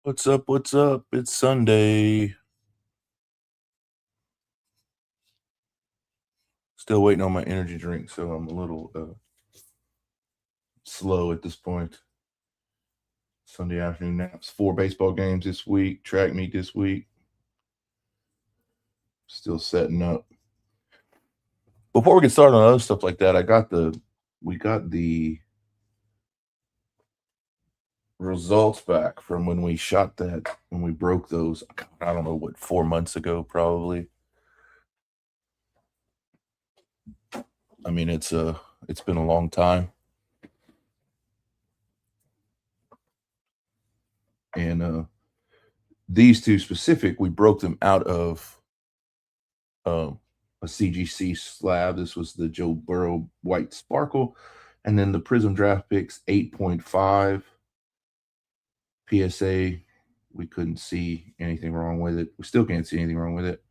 What's up? What's up? It's Sunday. Still waiting on my energy drink, so I'm a little slow at this point. Sunday afternoon naps. 4 baseball games this week, track meet this week. Still setting up. Before we get started on other stuff like that, we got the results back from when we shot that, when we broke those, I don't know what, 4 months ago, probably. I mean, it's been a long time. And these two specific, we broke them out of a CGC slab. This was the Joe Burrow White Sparkle. And then the Prism Draft Picks 8.5 PSA. We couldn't see anything wrong with it. We still can't see anything wrong with it.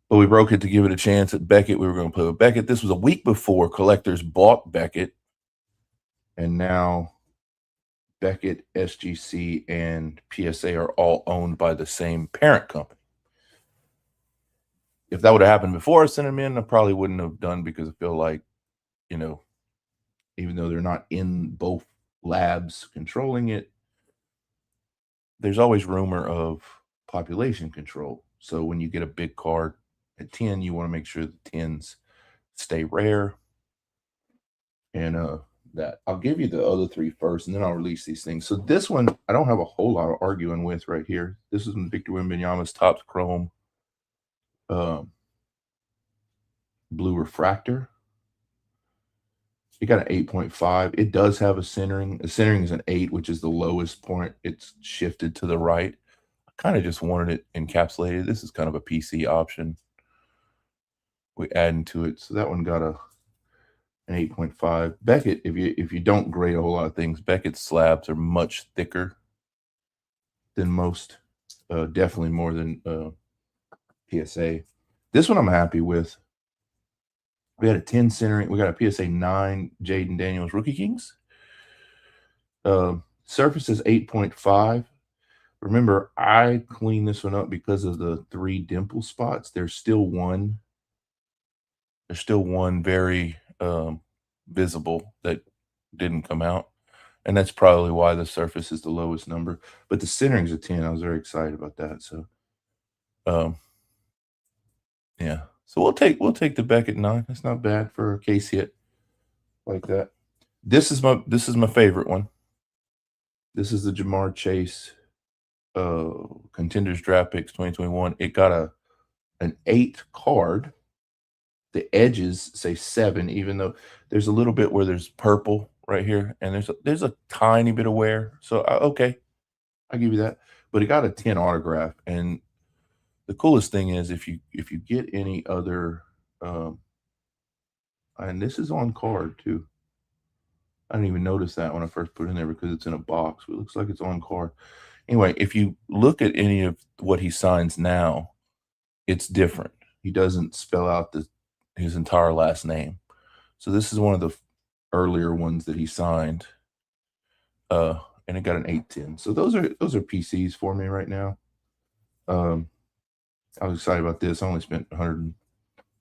But we broke it to give it a chance at Beckett. We were going to play with Beckett. This was a week before collectors bought Beckett. And now Beckett, SGC, and PSA are all owned by the same parent company. If that would have happened before I sent them in, I probably wouldn't have done, because I feel like, even though they're not in both labs controlling it, there's always rumor of population control. So when you get a big card at 10, you want to make sure the 10s stay rare. And that I'll give you the other 3 first, and then I'll release these things. So this one, I don't have a whole lot of arguing with right here. This is Victor Wembanyama's Topps Chrome Blue Refractor. It got an 8.5. It does have a centering. The centering is an 8, which is the lowest point. It's shifted to the right. I kind of just wanted it encapsulated. This is kind of a PC option. We add into it. So that one got an 8.5. Beckett, if you don't grade a whole lot of things, Beckett's slabs are much thicker than most. Definitely more than PSA. This one I'm happy with. We had a 10 centering. We got a PSA 9 Jaden Daniels Rookie Kings. Surface is 8.5. Remember, I cleaned this one up because of the 3 dimple spots. There's still one very visible that didn't come out. And that's probably why the surface is the lowest number. But the centering's a 10. I was very excited about that. So, yeah. So we'll take the Beckett 9. That's not bad for a case hit like that. This is my favorite one. This is the Jamar Chase Contenders Draft Picks 2021. It got an 8 card. The edges say 7, even though there's a little bit where there's purple right here, and there's a tiny bit of wear. So okay, I'll give you that. But it got a 10 autograph, and the coolest thing is if you get any other, and this is on card too. I didn't even notice that when I first put it in there because it's in a box. It looks like it's on card. Anyway, if you look at any of what he signs now, it's different. He doesn't spell out his entire last name. So this is one of the earlier ones that he signed. And it got an 810. So those are PCs for me right now. I was excited about this. I only spent $150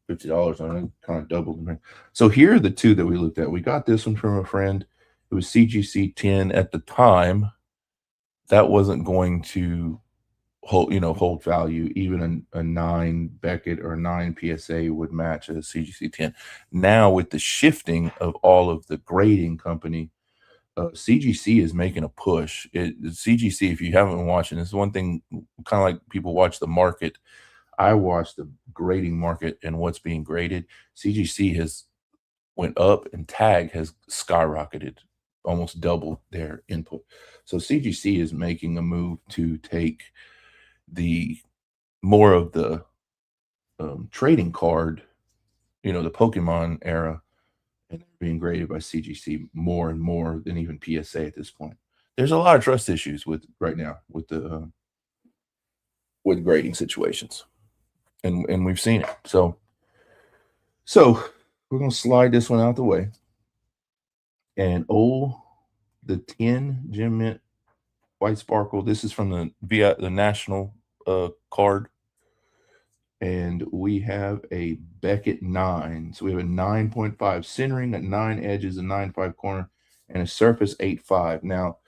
on it. Kind of doubled them. So here are the 2 that we looked at. We got this one from a friend. It was CGC 10 at the time. That wasn't going to hold value. Even a 9 Beckett or a 9 PSA would match a CGC 10. Now with the shifting of all of the grading company, CGC is making a push. CGC, if you haven't been watching, this is one thing, kind of like people watch the market. I watch the grading market and what's being graded. CGC has went up, and tag has skyrocketed, almost doubled their input. So CGC is making a move to take the more of the trading card, the Pokemon era, and they're being graded by CGC more and more than even PSA at this point. There's a lot of trust issues with right now with the with grading situations, and we've seen it. So we're gonna slide this one out the way, and the 10 Gem Mint White Sparkle. This is from the national card, and we have a Beckett 9. So we have a 9.5 centering, at 9 edges, a 9.5 corner, and a surface 8.5. Now,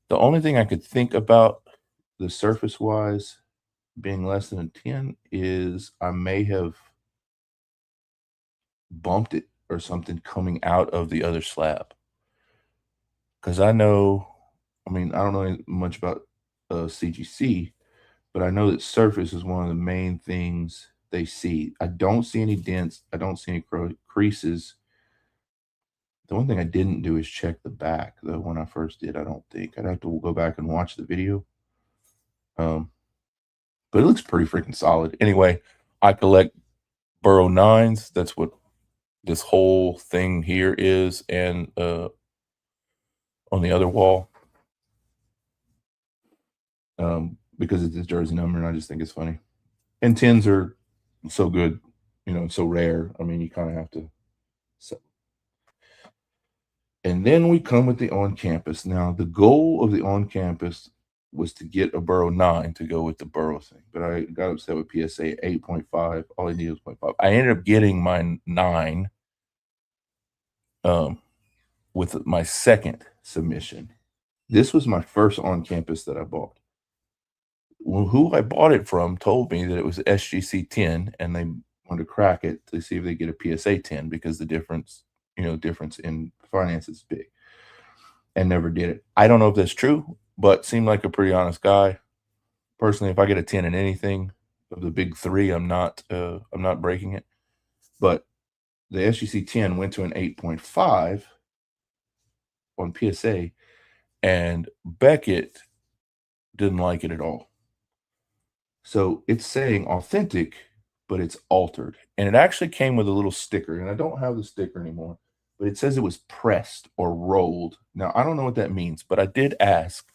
the only thing I could think about the surface wise being less than a 10 is I may have bumped it or something coming out of the other slab. Because I mean, I don't know much about CGC, but I know that surface is one of the main things they see. I don't see any dents. I don't see any creases. The one thing I didn't do is check the back, though, when I first did. I don't think. I'd have to go back and watch the video. But it looks pretty freaking solid. Anyway, I collect Burrow 9s. That's what this whole thing here is. And on the other wall, because it's his jersey number, and I just think it's funny. And 10s are so good, so rare. I mean, you kind of have to. So. And then we come with the on-campus. Now, the goal of the on-campus was to get a Burrow 9 to go with the Burrow thing, but I got upset with PSA 8.5. All I needed was 0.5. I ended up getting my 9 with my second submission. This was my first on-campus that I bought. Who I bought it from told me that it was SGC 10, and they wanted to crack it to see if they get a PSA 10 because the difference in finance is big, and never did it. I don't know if that's true, but seemed like a pretty honest guy. Personally, if I get a 10 in anything of the big three, I'm not breaking it. But the SGC 10 went to an 8.5 on PSA, and Beckett didn't like it at all. So it's saying authentic, but it's altered. And it actually came with a little sticker, and I don't have the sticker anymore, but it says it was pressed or rolled. Now, I don't know what that means, but I did ask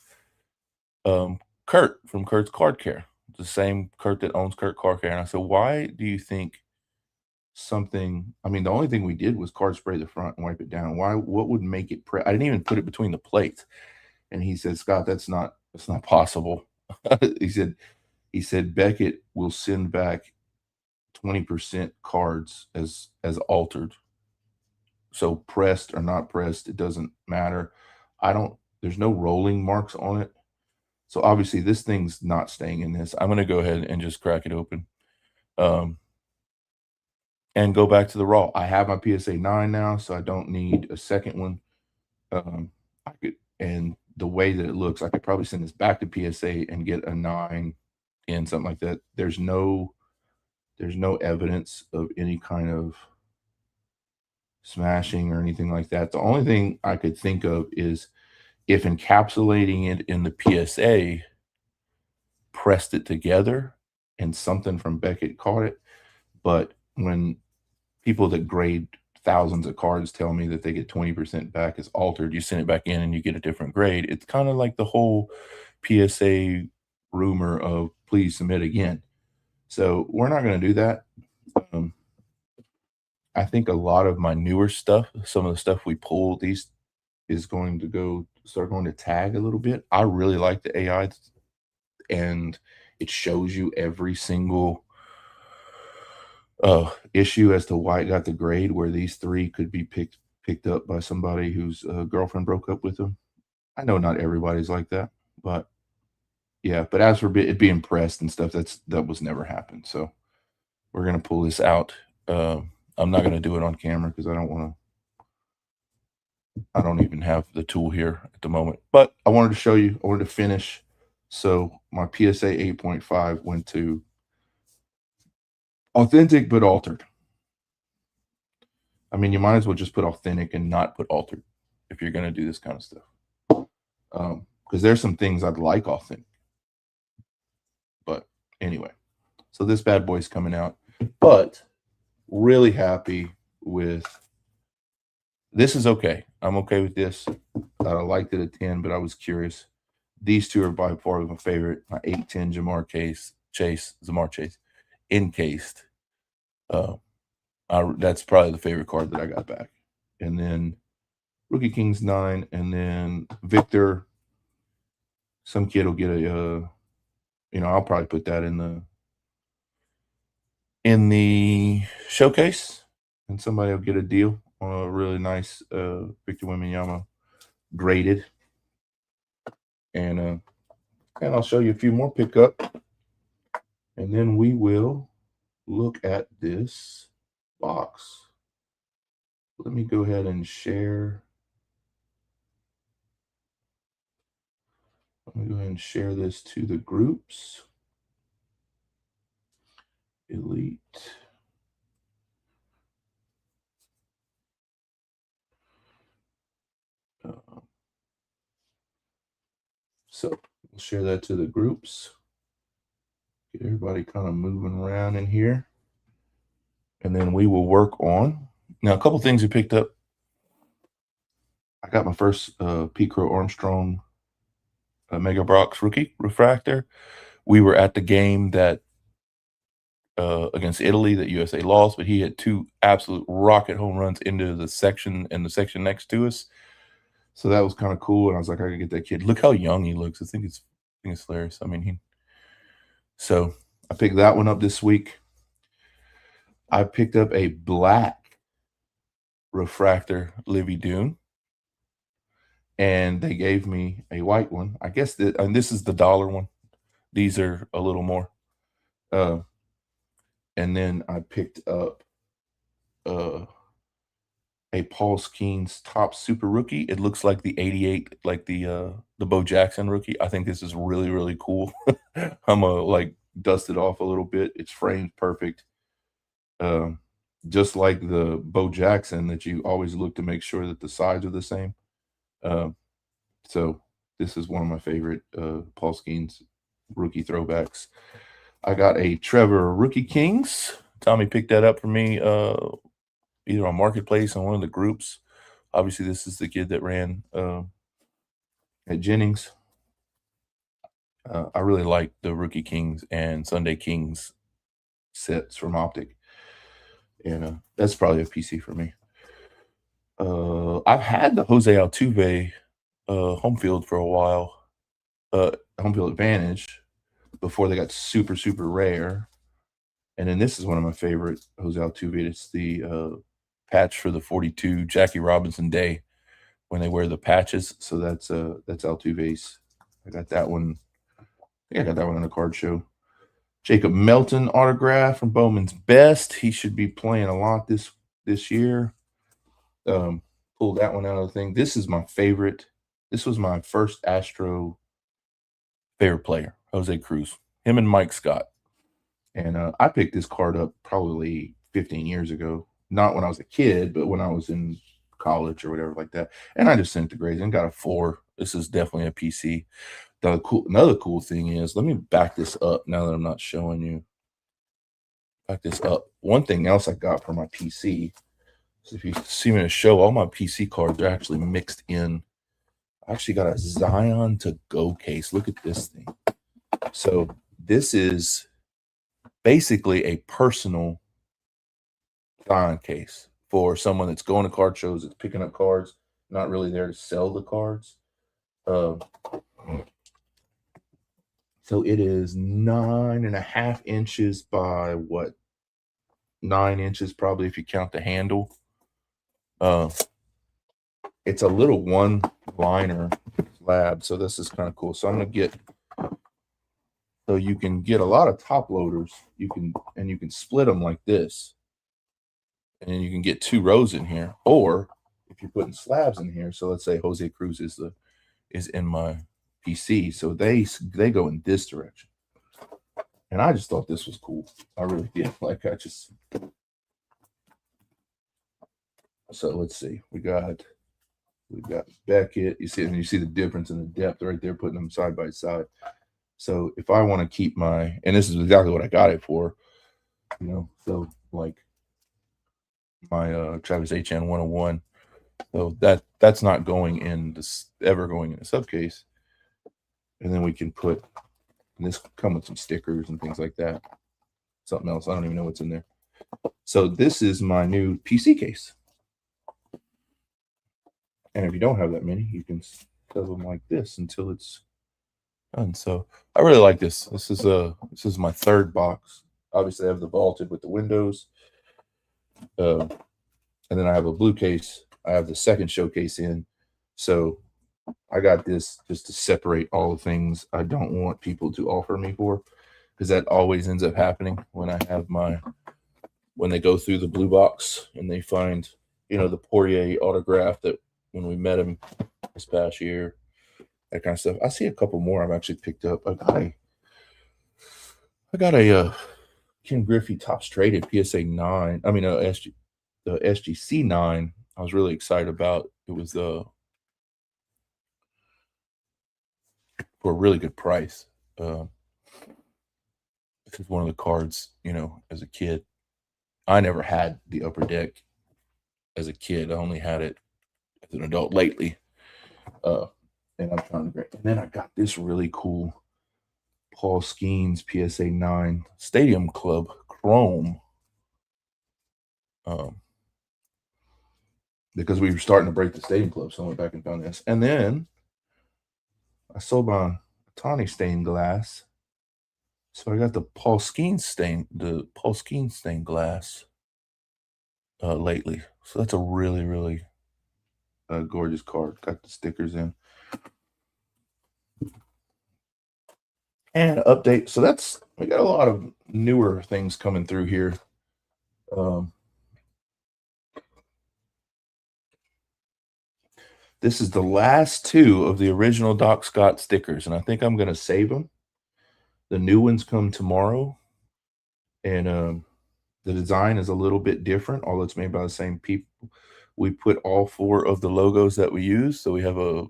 Kurt from Kurt's Card Care, the same Kurt that owns Kurt Card Care, and I said, why do you think I mean, the only thing we did was card spray the front and wipe it down. What would make it I didn't even put it between the plates. And he said, Scott, that's not possible. he said Beckett will send back 20% cards as altered. So pressed or not pressed, it doesn't matter. There's no rolling marks on it. So obviously this thing's not staying in this. I'm going to go ahead and just crack it open. And go back to the raw. I have my PSA 9 now, so I don't need a second one. And the way that it looks, I could probably send this back to PSA and get a 9 in something like that. There's no evidence of any kind of smashing or anything like that. The only thing I could think of is if encapsulating it in the PSA pressed it together and something from Beckett caught it. But when people that grade thousands of cards tell me that they get 20% back as altered, you send it back in and you get a different grade. It's kind of like the whole PSA rumor of please submit again. So we're not going to do that. I think a lot of my newer stuff, some of the stuff we pull, these is going to start going to tag a little bit. I really like the AI, and it shows you every single issue as to why it got the grade, where these 3 could be picked up by somebody whose girlfriend broke up with them. I know not everybody's like that, but yeah. But as for it being pressed and stuff, that was never happened. So we're gonna pull this out. I'm not gonna do it on camera because I don't even have the tool here at the moment. But I wanted to show you. I wanted to finish. So my PSA 8.5 went to authentic but altered. I mean, you might as well just put authentic and not put altered if you're going to do this kind of stuff. Because there's some things I'd like authentic. But anyway, so this bad boy's coming out. But really happy with this. Is okay. I'm okay with this. I liked it at 10, but I was curious. These two are by far my favorite. My 810 Jamar Chase, encased. That's probably the favorite card that I got back. And then Rookie Kings 9, and then Victor. Some kid will get a, I'll probably put that in the showcase, and somebody will get a deal on a really nice Victor Wembanyama graded. And I'll show you a few more pickup, and then we will look at this box. Let me go ahead and share. Let me go ahead and share this to the groups. Elite. So we'll share that to the groups. Get everybody kind of moving around in here. And then we will work on. Now, a couple things we picked up. I got my first P. Crow Armstrong Mega Brox rookie refractor. We were at the game that against Italy that USA lost, but he had 2 absolute rocket home runs into the section and the section next to us. So that was kind of cool. And I was like, I gotta get that kid. Look how young he looks. I think it's hilarious. I mean, so I picked that one up this week. I picked up a black refractor Livy Dune, and they gave me a white one. I guess and this is the dollar one. These are a little more. And then I picked up a Paul Skeens top super rookie. It looks like the 88, like the Bo Jackson rookie. I think this is really, really cool. I'm gonna like dust it off a little bit. It's framed perfect. Just like the Bo Jackson that you always look to make sure that the sides are the same. So this is one of my favorite Paul Skeens rookie throwbacks. I got a Trevor Rookie Kings. Tommy picked that up for me either on Marketplace or one of the groups. Obviously, this is the kid that ran at Jennings. I really like the Rookie Kings and Sunday Kings sets from Optic. And that's probably a PC for me. I've had the Jose Altuve home field for a while. Home field advantage before they got super, super rare. And then this is one of my favorite Jose Altuve. It's the patch for the 42 Jackie Robinson Day when they wear the patches. So that's Altuve's. I got that one. I think I got that one on a card show. Jacob Melton autograph from Bowman's Best. He should be playing a lot this year. Pulled that one out of the thing. This is my favorite. This was my first Astro favorite player, Jose Cruz. Him and Mike Scott. And I picked this card up probably 15 years ago. Not when I was a kid, but when I was in college or whatever like that. And I just sent it to Grays and got a 4. This is definitely a PC. Another cool thing is, let me back this up now that I'm not showing you. Back this up. One thing else I got for my PC. So if you see me in a show, all my PC cards are actually mixed in. I actually got a Zion to Go case. Look at this thing. So this is basically a personal Zion case for someone that's going to card shows, that's picking up cards, not really there to sell the cards. So it is 9.5 inches by 9 inches, probably, if you count the handle. It's a little one-liner slab, so this is kind of cool. So I'm gonna get. So you can get a lot of top loaders. You can split them like this, and then you can get 2 rows in here. Or if you're putting slabs in here, so let's say Jose Cruz is in my PC, so they go in this direction. And I just thought this was cool. I really did. Like, So let's see. We got Beckett. You see the difference in the depth right there, putting them side by side. So if I want to keep and this is exactly what I got it for, so like my Travis HN 101. So that's not going in this, ever going in a subcase. And then we can put, and this come with some stickers and things like that. Something else, I don't even know what's in there. So this is my new PC case. And if you don't have that many, you can set them like this until it's done. So I really like this. This is my third box. Obviously, I have the vaulted with the windows. And then I have a blue case. I have the second showcase in. So I got this just to separate all the things I don't want people to offer me for, because that always ends up happening when I have when they go through the blue box and they find, the Poirier autograph that when we met him this past year, that kind of stuff. I see a couple more I've actually picked up. I got a Ken Griffey Topps Traded PSA 9. I mean, the SGC 9. I was really excited about. It was for a really good price. This is one of the cards, as a kid. I never had the Upper Deck as a kid. I only had it as an adult lately. And I'm trying to and then I got this really cool Paul Skeens PSA 9 Stadium Club Chrome. Because we were starting to break the Stadium Club, so I went back and found this. And then I sold my Tawny stained glass. So I got the Paul Skeens stained glass lately. So that's a really, really gorgeous card. Got the stickers in. And update. So we got a lot of newer things coming through here. This is the last two of the original DocScott stickers, and I think I'm going to save them. The new ones come tomorrow, and the design is a little bit different, although it's made by the same people. We put all four of the logos that we use, so we have a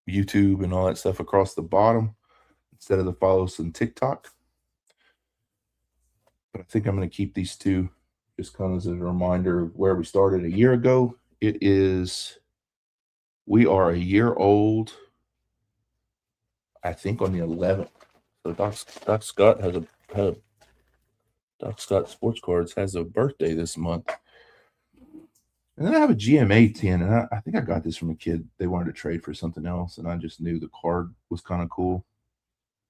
YouTube and all that stuff across the bottom instead of the follows and TikTok. But I think I'm going to keep these two just kind of as a reminder of where we started a year ago. We are a year old, I think, on the 11th. So DocScott DocScott Sports Cards has a birthday this month. And then I have a GMA 10, and I think I got this from a kid. They wanted to trade for something else, and I just knew the card was kind of cool.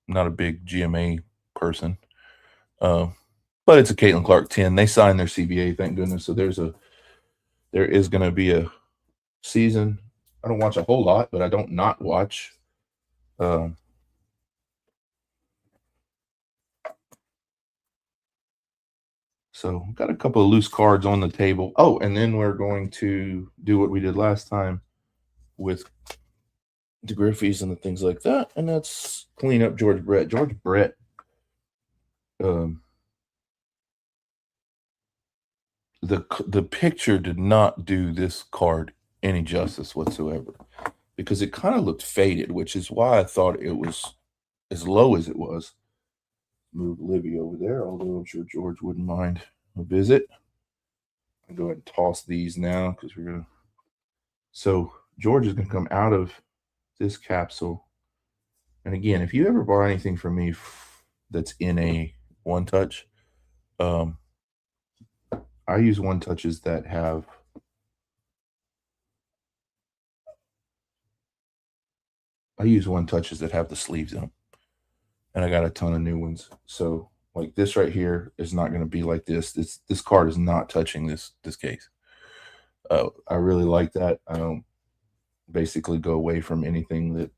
I'm not a big GMA person, but it's a Caitlin Clark 10. They signed their CBA, thank goodness. So there is going to be a season. I don't watch a whole lot, but I don't not watch. So got a couple of loose cards on the table. Oh, and then we're going to do what we did last time with the Griffies and the things like that, and that's clean up George Brett. George Brett, the picture did not do this card any justice whatsoever, because it kind of looked faded, which is why I thought it was as low as it was. Move Livy over there, although I'm sure George wouldn't mind a visit. I'll go ahead and toss these now because we're gonna. So George is gonna come out of this capsule, and again, if you ever buy anything from me that's in a one touch, I use one touches that have. I use one touches that have the sleeves in them, and I got a ton of new ones. So like this right here is not going to be like this. This card is not touching this case. I really like that. I don't basically go away from anything that.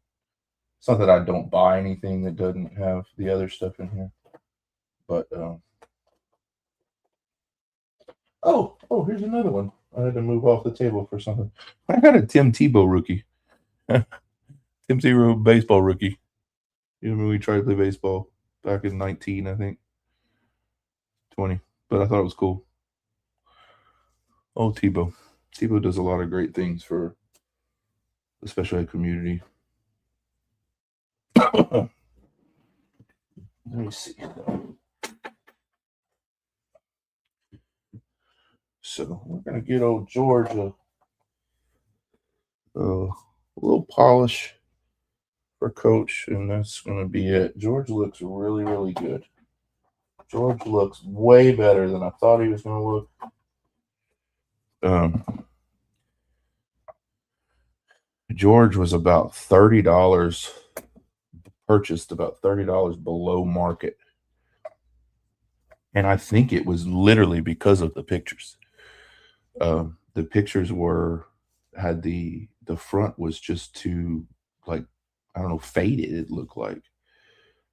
It's not that I don't buy anything that doesn't have the other stuff in here, but oh, here's another one. I had to move off the table for something. I got a Tim Tebow rookie. Tim Tebow baseball rookie. You know, when we tried to play baseball back in 19, I think 20, but I thought it was cool. Oh, Tebow. Tebow does a lot of great things for the special ed community. Let me see. So we're gonna get old George a little polish for Coach, and that's gonna be it. George looks really, really good. George looks way better than I thought he was gonna look. George was about $30, purchased about $30 below market. And I think it was literally because of the pictures. The pictures had the front was just too, like, I don't know, faded, it looked like.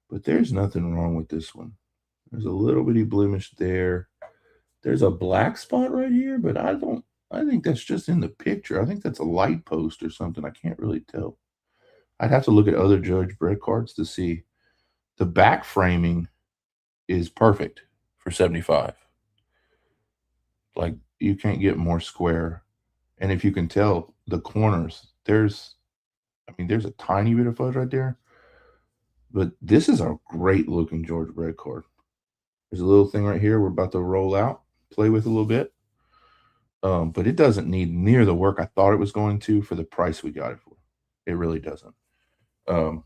But there's nothing wrong with this one. There's a little bitty blemish there. There's a black spot right here, but I think that's just in the picture. I think that's a light post or something. I can't really tell. I'd have to look at other Judge Brett cards to see. The back framing is perfect for 75. Like, you can't get more square. And if you can tell the corners, there's a tiny bit of fudge right there. But this is a great looking George Brett card. There's a little thing right here we're about to roll out, play with a little bit. But it doesn't need near the work I thought it was going to for the price we got it for. It really doesn't. I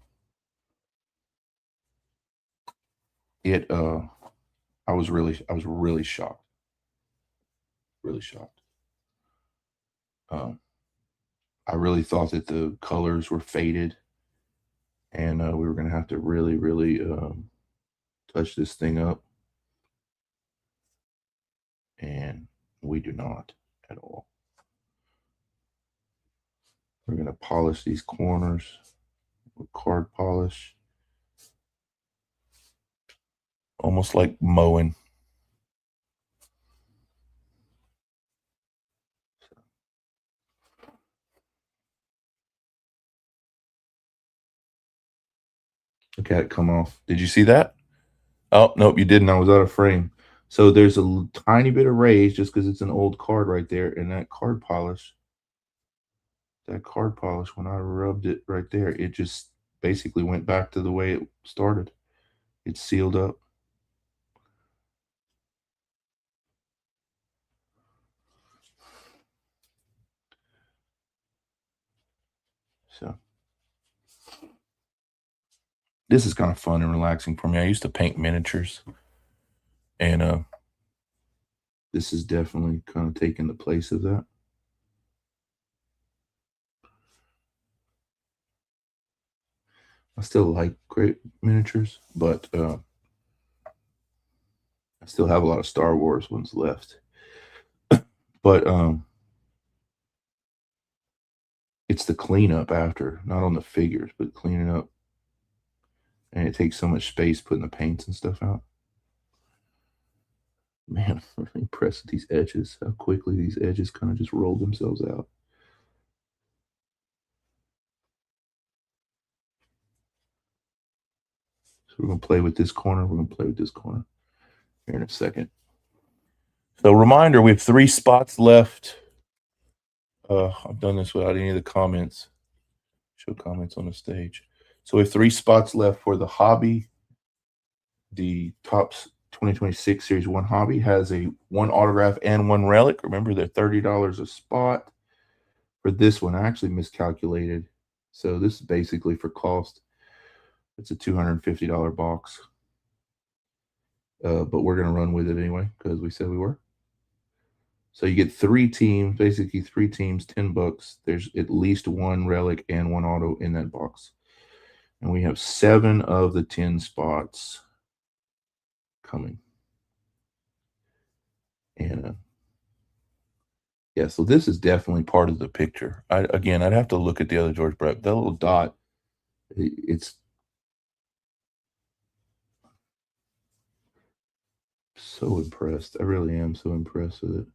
was really shocked. Really shocked. I really thought that the colors were faded, and we were going to have to really, really touch this thing up, and we do not at all. We're going to polish these corners with card polish, almost like mowing. Look at it come off. Did you see that? Oh, nope, you didn't. I was out of frame. So there's a tiny bit of raise just because it's an old card right there, and that card polish, when I rubbed it right there, it just basically went back to the way it started. It sealed up. So this is kind of fun and relaxing for me. I used to paint miniatures, and this is definitely kind of taking the place of that. I still like great miniatures, but I still have a lot of Star Wars ones left. But it's the cleanup after, not on the figures, but cleaning up. And it takes so much space putting the paints and stuff out. Man, I'm really impressed with these edges, how quickly these edges kind of just roll themselves out. So we're going to play with this corner. We're going to play with this corner here in a second. So reminder, we have 3 spots left. I've done this without any of the comments. Show comments on the stage. So we have 3 spots left for the hobby. The Topps 2026 Series 1 hobby has a 1 autograph and 1 relic. Remember, they're $30 a spot. For this one, I actually miscalculated. So this is basically for cost. It's a $250 box. But we're going to run with it anyway because we said we were. So you get 3 teams, basically 3 teams, $10. There's at least 1 relic and 1 auto in that box. And we have 7 of the 10 spots coming. And yeah, so this is definitely part of the picture. I'd have to look at the other George Brett. That little dot, it's so impressed. I really am so impressed with it.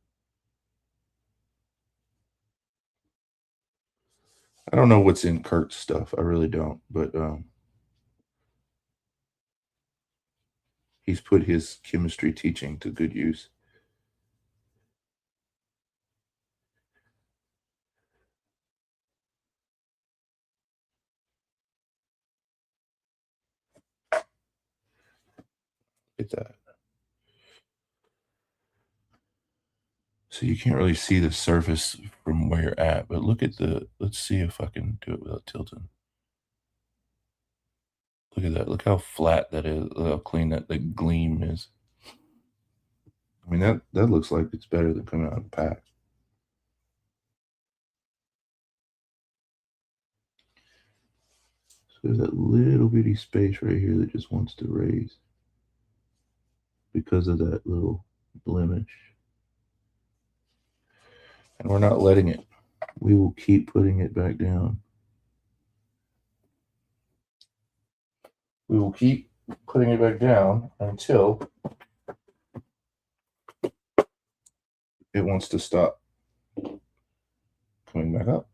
I don't know what's in Kurt's stuff. I really don't. But he's put his chemistry teaching to good use. Get that. So you can't really see the surface from where you're at, but look at let's see if I can do it without tilting. Look at that. Look how flat that is. Look how clean that the gleam is. I mean, that looks like it's better than coming out of the pack. So there's that little bitty space right here that just wants to raise because of that little blemish. And we're not letting it. We will keep putting it back down. We will keep putting it back down until it wants to stop coming back up.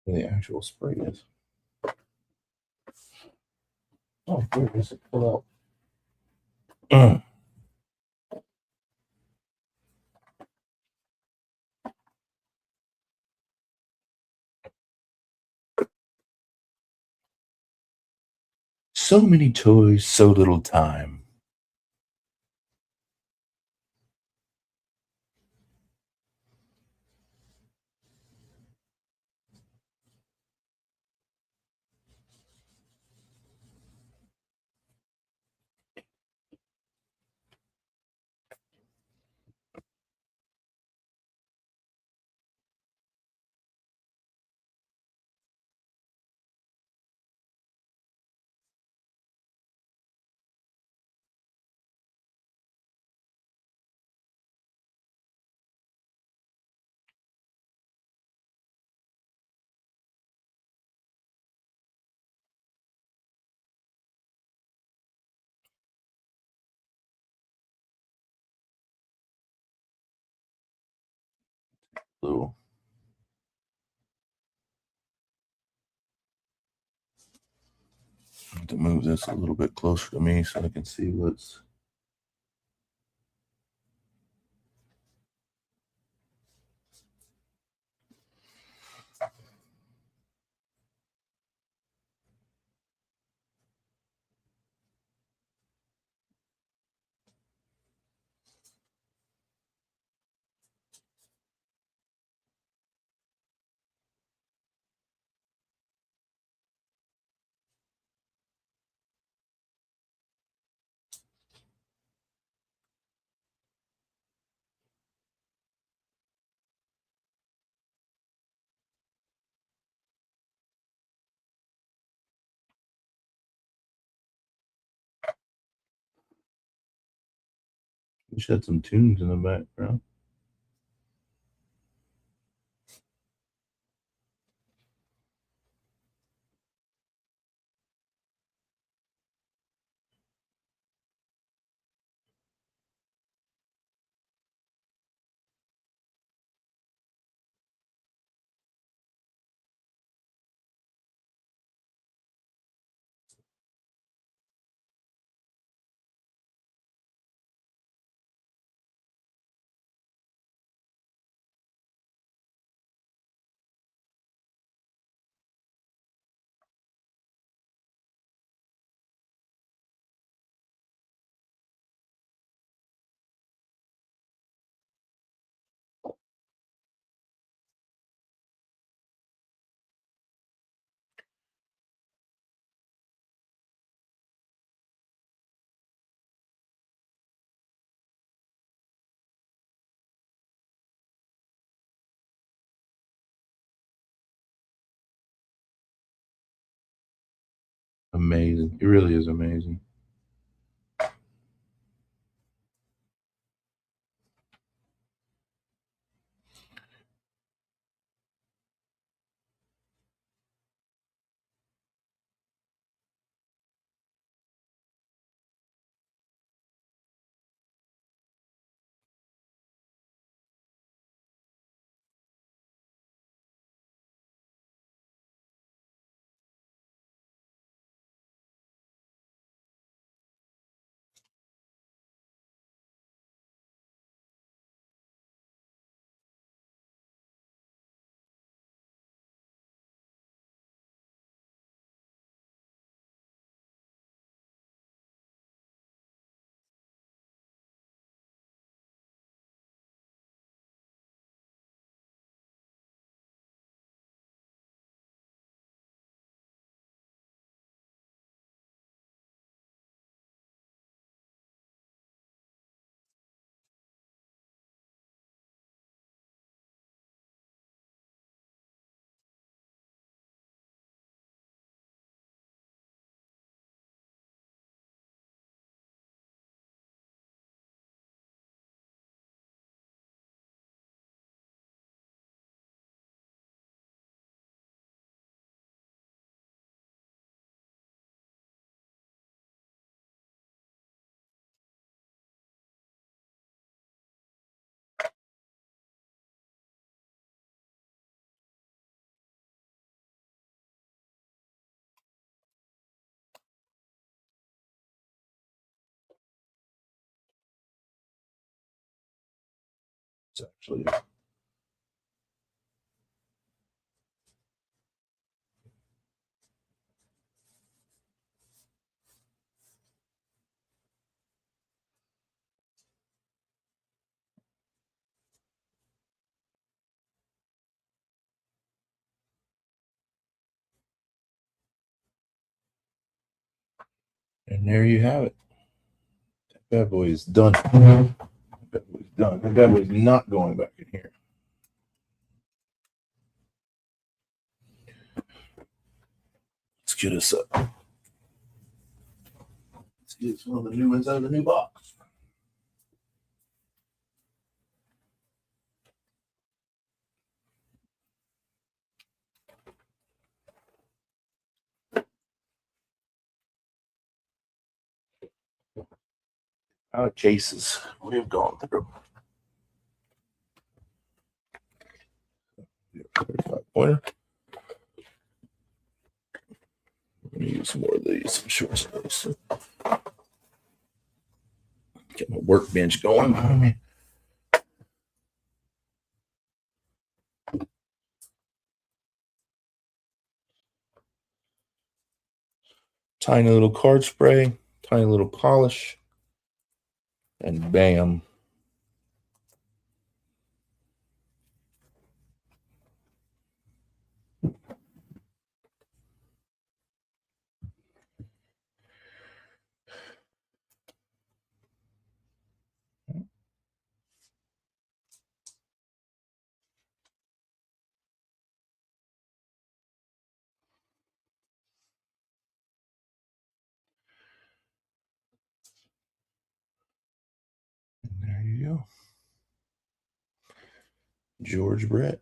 Where the actual spray is. Oh, where is it? Pull out. So many toys, so little time. Little. I have to move this a little bit closer to me so I can see what's. We should have some tunes in the background. Amazing. It really is amazing. It's actually and there you have it. That bad boy is done. That bad boy's done. That bad boy's not going back in here. Let's get us up. Let's get some of the new ones out of the new box. Out of cases we've gone through. 35-pointer. I'm gonna use more of these. Some short those. Get my workbench going. Tiny little card spray, tiny little polish, and bam. And there you go. George Brett.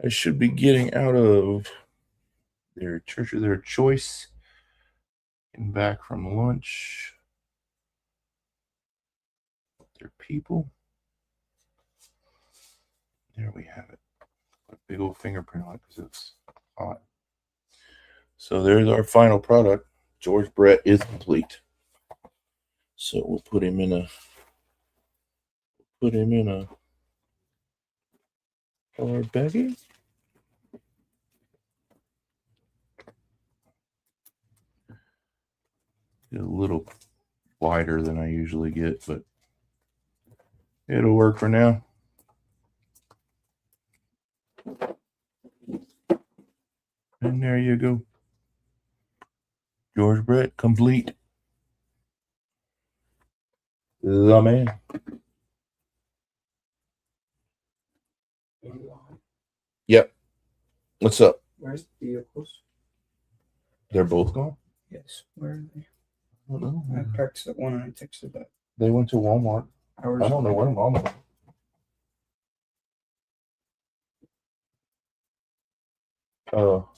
I should be getting out of their church of their choice. Getting back from lunch. Their people. There we have it. Put a big old fingerprint on it because it's hot. So there's our final product. George Brett is complete. So we'll put him in a card baggie. Get a little wider than I usually get, but it'll work for now. And there you go. George Brett, complete. The man. Yep. What's up? Where's the vehicles? They're both gone? Yes. Where are they? I don't know. I texted one and I texted back. They went to Walmart. I don't know where Mom went. Oh.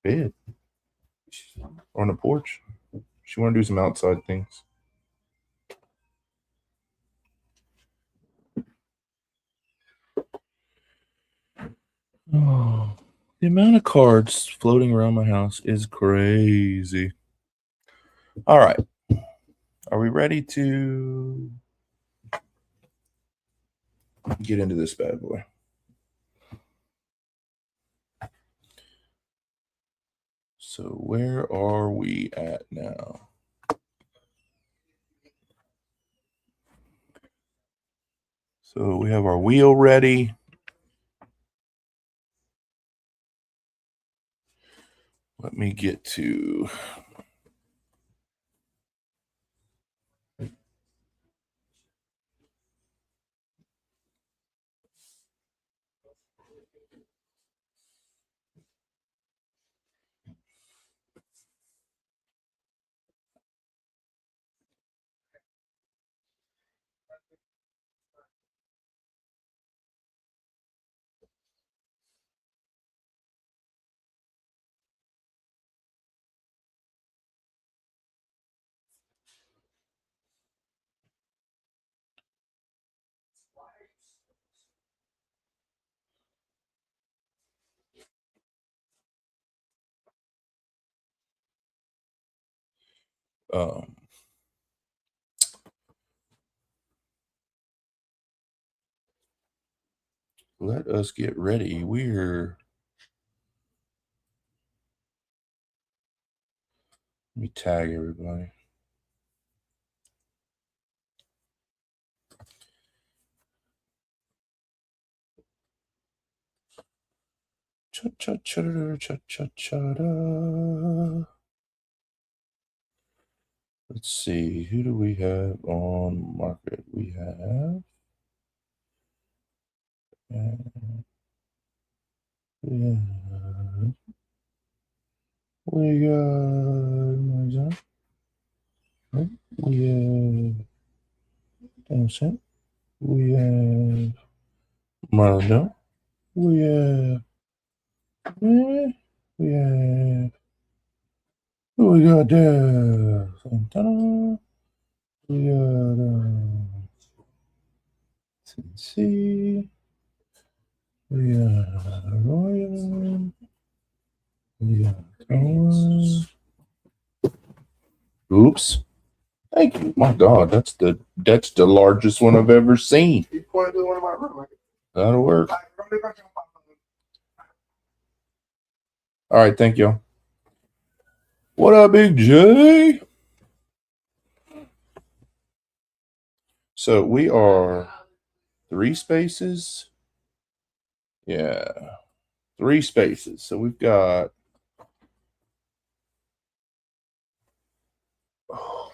Bed. Or on the porch. She want to do some outside things. Oh, the amount of cards floating around my house is crazy. All right. Are we ready to get into this bad boy. So where are we at now? So we have our wheel ready. Let me get to let us get ready. Let me tag everybody. Cha-cha-cha-cha-cha-cha-da. Let's see, who do we have on market? We have we got Dempsey. We have Marlon. We have we have who we got there? Santana. We got Cincy. We got Royal. We got Cohen. Oops. Thank you. My God, that's the largest one I've ever seen. That'll work. All right, thank you. What up, Big J? So we are 3 spaces. Yeah, 3 spaces. So we've got. Oh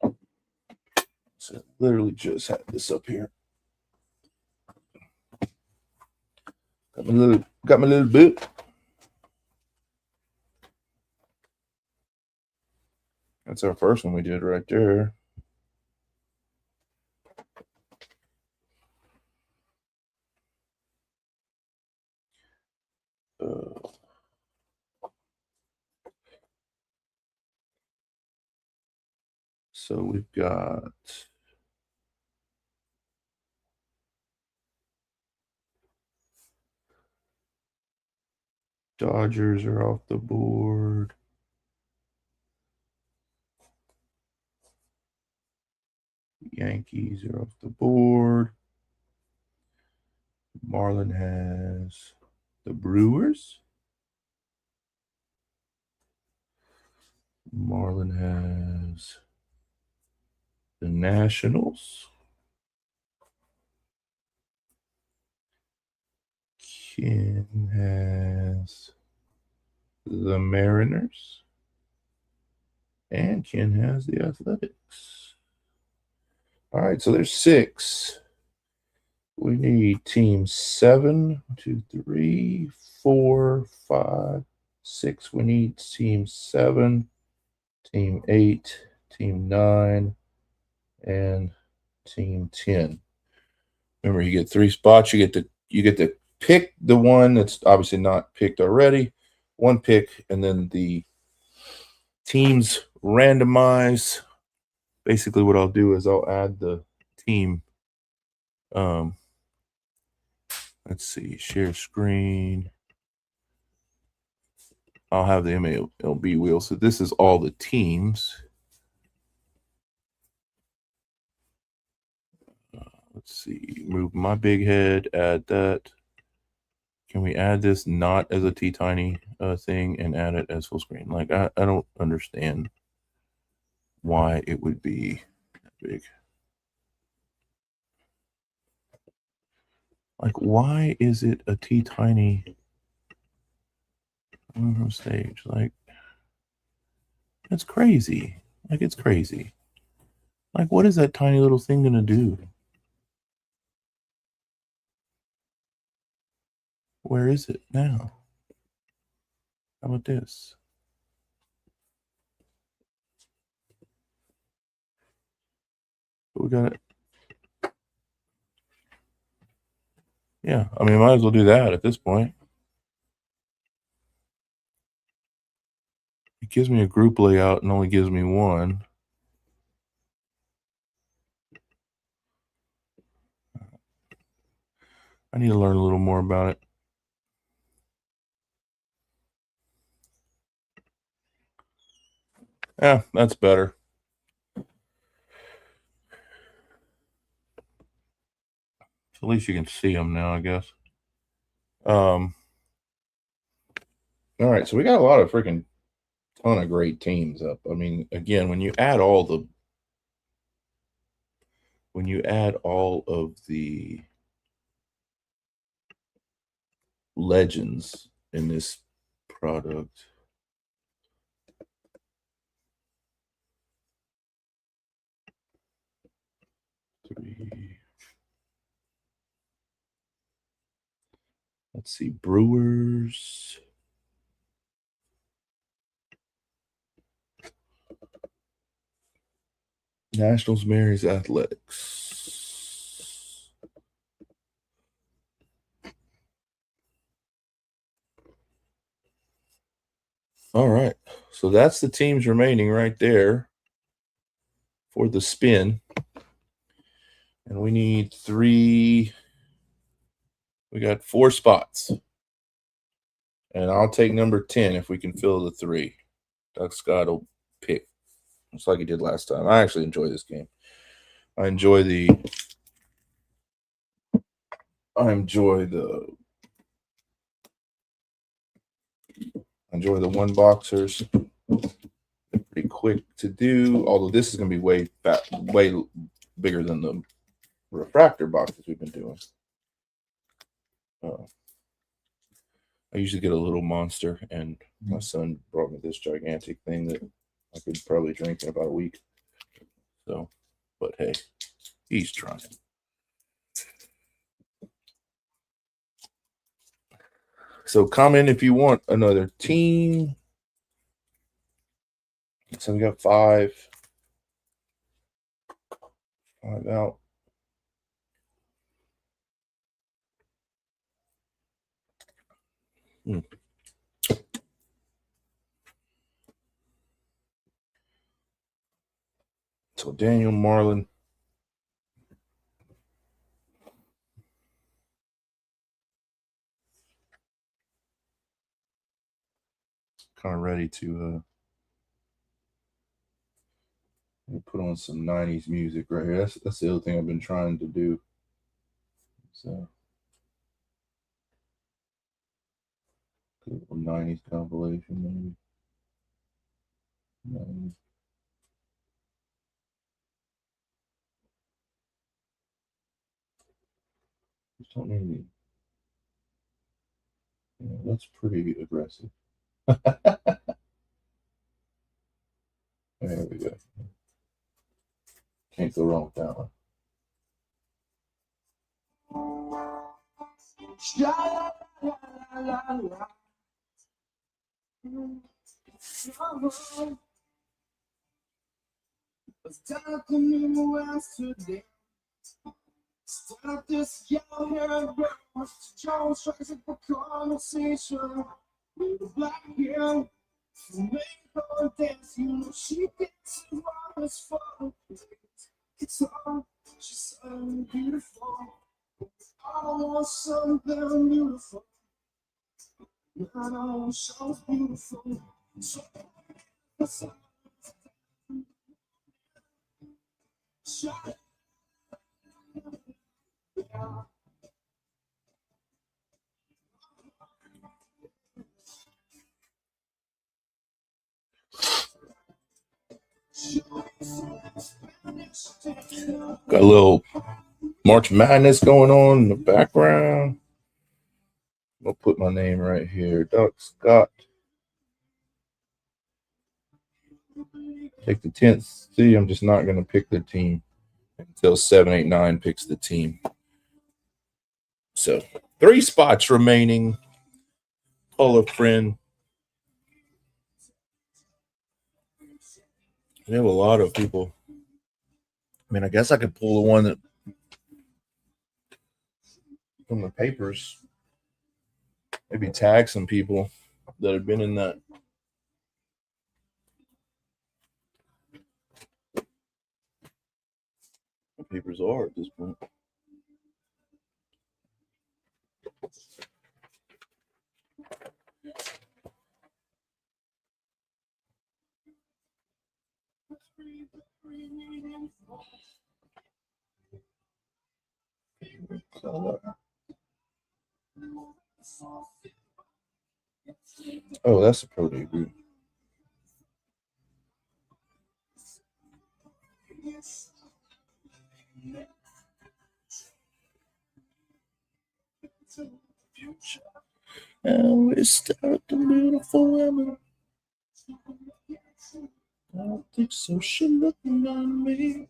man. So literally just had this up here. Got my little book. That's our first one we did right there. So we've got Dodgers are off the board. Yankees are off the board. Marlon has the Brewers. Marlon has the Nationals. Ken has the Mariners. And Ken has the Athletics. All right, so there's 6. We need team 7, 2, 3, 4, 5, 6. We need team 7, team 8, team 9, and team 10. Remember, you get 3 spots. You get to pick the one that's obviously not picked already. 1 pick, and then the teams randomize. Basically, what I'll do is I'll add the team. Let's see, share screen. I'll have the MLB wheel. So this is all the teams. Let's see. Move my big head. Add that. Can we add this not as a T-Tiny thing and add it as full screen? Like, I don't understand why it would be that big. Like, why is it a T-Tiny on stage? Like, it's crazy. Like, it's crazy. Like, what is that tiny little thing going to do? Where is it now? How about this? We got it. Yeah, I mean, might as well do that at this point. It gives me a group layout and only gives me one. I need to learn a little more about it. Yeah, that's better. So at least you can see them now, I guess. All right, so we got a lot of freaking ton of great teams up. I mean, again, when you add all of the legends in this product, let's see, Brewers, Nationals, Mariners, Athletics. All right, so that's the teams remaining right there for the spin. And we need 3. We got 4 spots. And I'll take number 10 if we can fill the 3. DocScott will pick. Just like he did last time. I actually enjoy this game. I enjoy the one boxers. They're pretty quick to do, although this is going to be way bigger than the refractor boxes we've been doing. I usually get a little monster, and my son brought me this gigantic thing that I could probably drink in about a week. So, but hey, he's trying. So comment if you want another team. So we got 5 out. So Daniel Marlin. Kind of ready to put on some 90s music right here. That's the other thing I've been trying to do. So 90s compilation maybe. 90s. Just don't need. Yeah, that's pretty aggressive. There we go. Can't go wrong with that one. Start this yellow hair girl. Jones tries to book conversation with a black girl. Make her dance, you know she gets as long as fun. It's on, she's so beautiful. I want something beautiful. I know she's beautiful. So, Got a little March Madness going on in the background. I'll put my name right here, DocScott. Take the 10th. See, I'm just not going to pick the team until 789 picks the team. So 3 spots remaining. Call a friend. We have a lot of people. I mean, I guess I could pull the one that from the papers. Maybe tag some people that have been in that. What papers are at this point. Oh, that's a pro debut. And we start the beautiful women. I don't think so. She looking at me.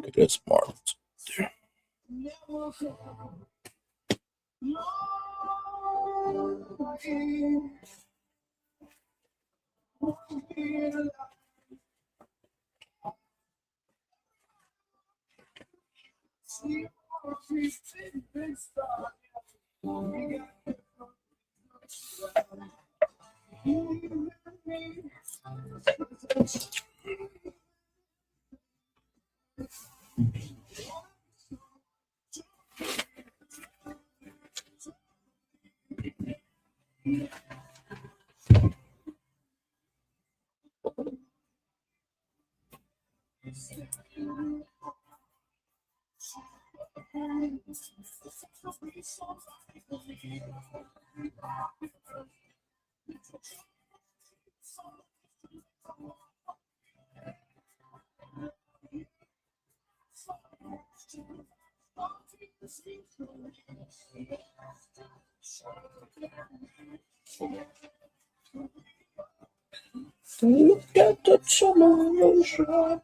Look at that smart. Look at the tomorrow.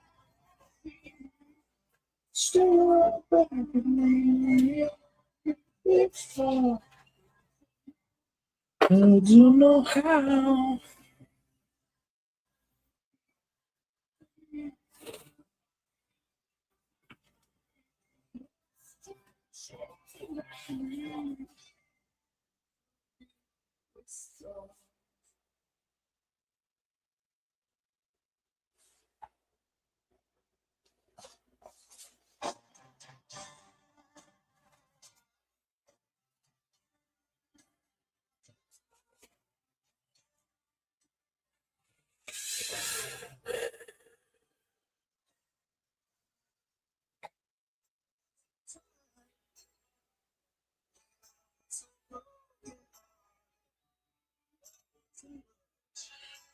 Still back with me. It's I don't know how.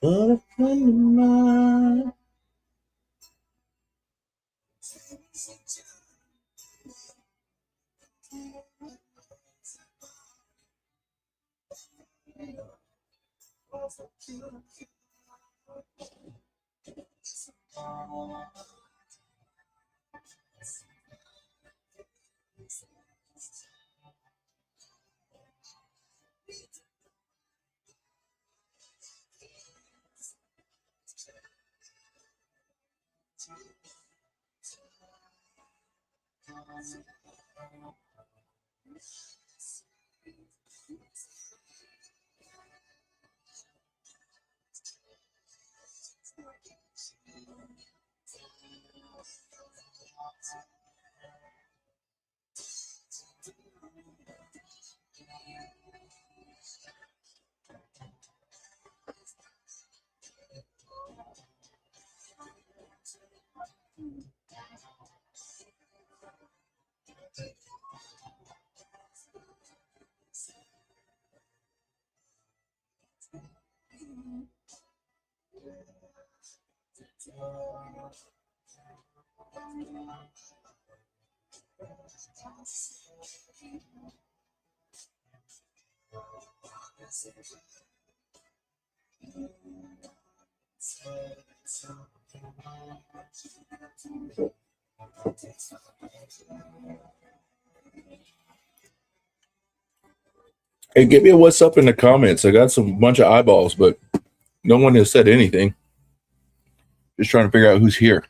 But a friend of mine. Hey, give me a what's up in the comments. I got some bunch of eyeballs, but no one has said anything. Just trying to figure out who's here.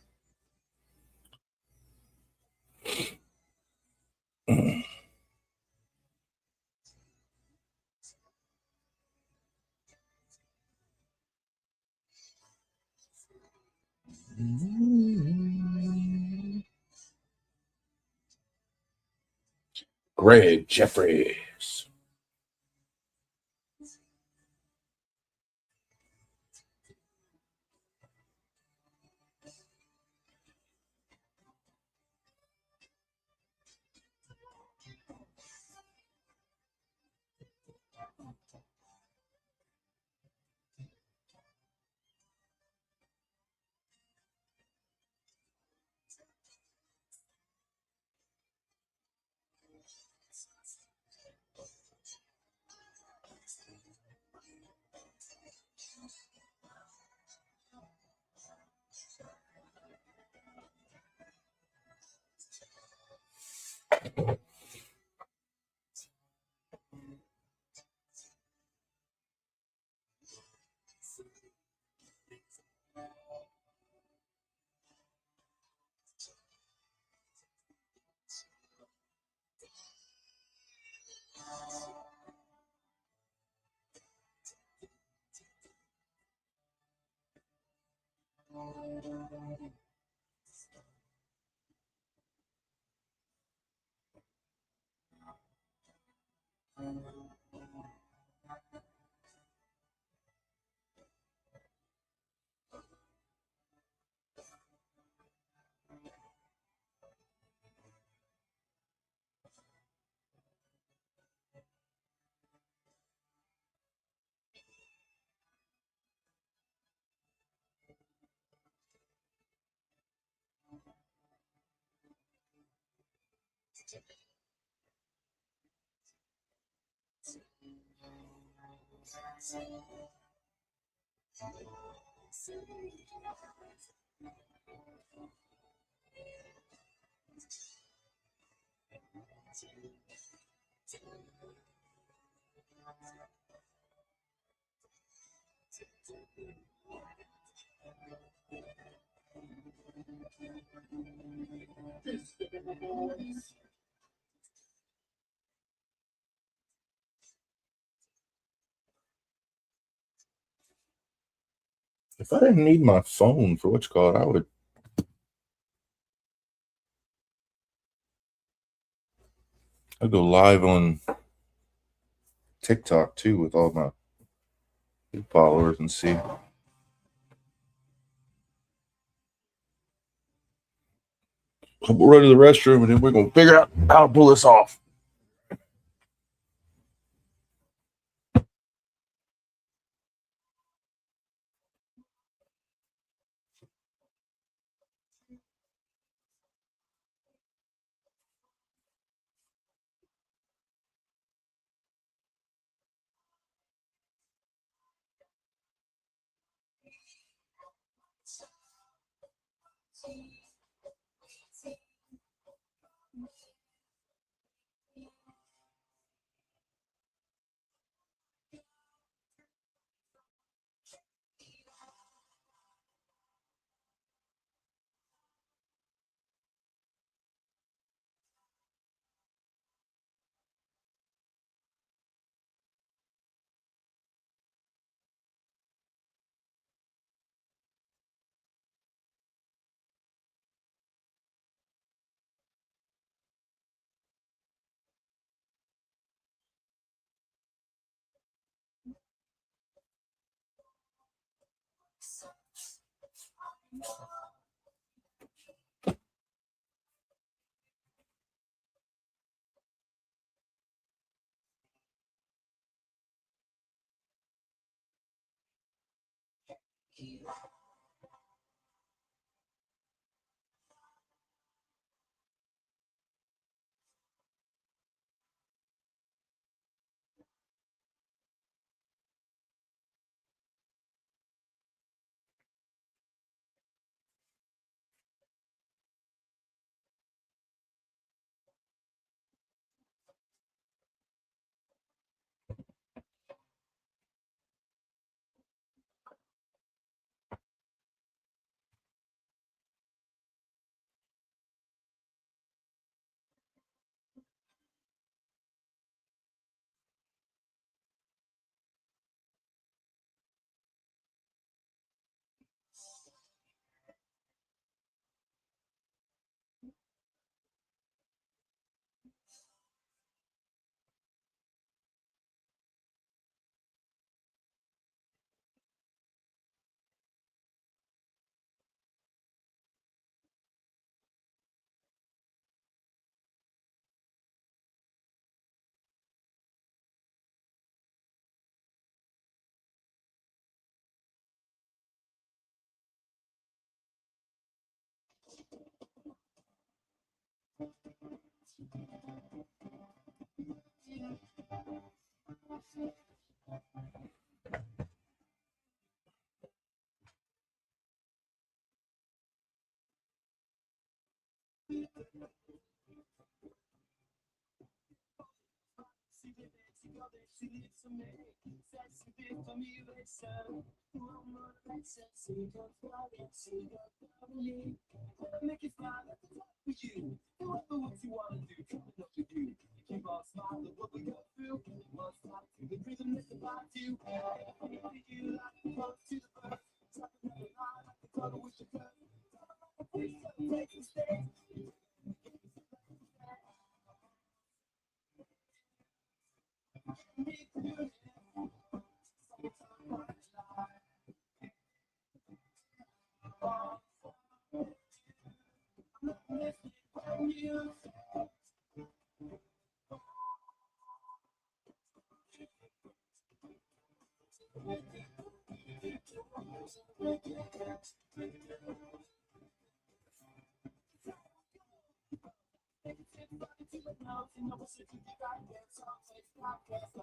Greg Jeffries. If I didn't need my phone for what's called, I'd go live on TikTok too with all my followers and see. We'll run to the restroom and then we're gonna figure out how to pull this off.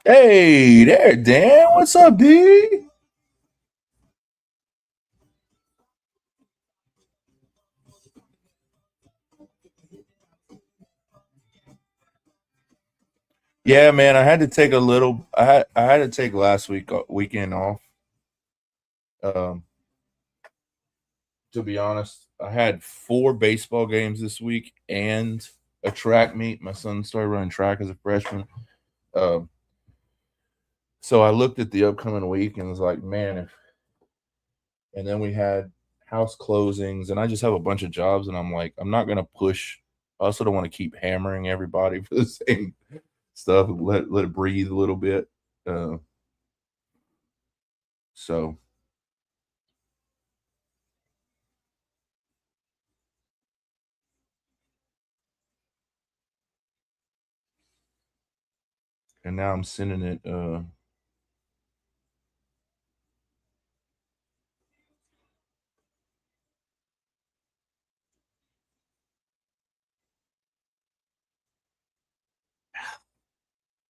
Hey there, Dan. What's up, D? Yeah, man. I had to take a little. I had to take last weekend off. Um, to be honest, I had 4 baseball games this week and a track meet. My son started running track as a freshman. Um, so I looked at the upcoming week and was like, man, if and then we had house closings, and I just have a bunch of jobs, and I'm like, I'm not gonna push. I also don't want to keep hammering everybody for the same stuff. Let it breathe a little bit. Uh, so and now I'm sending it.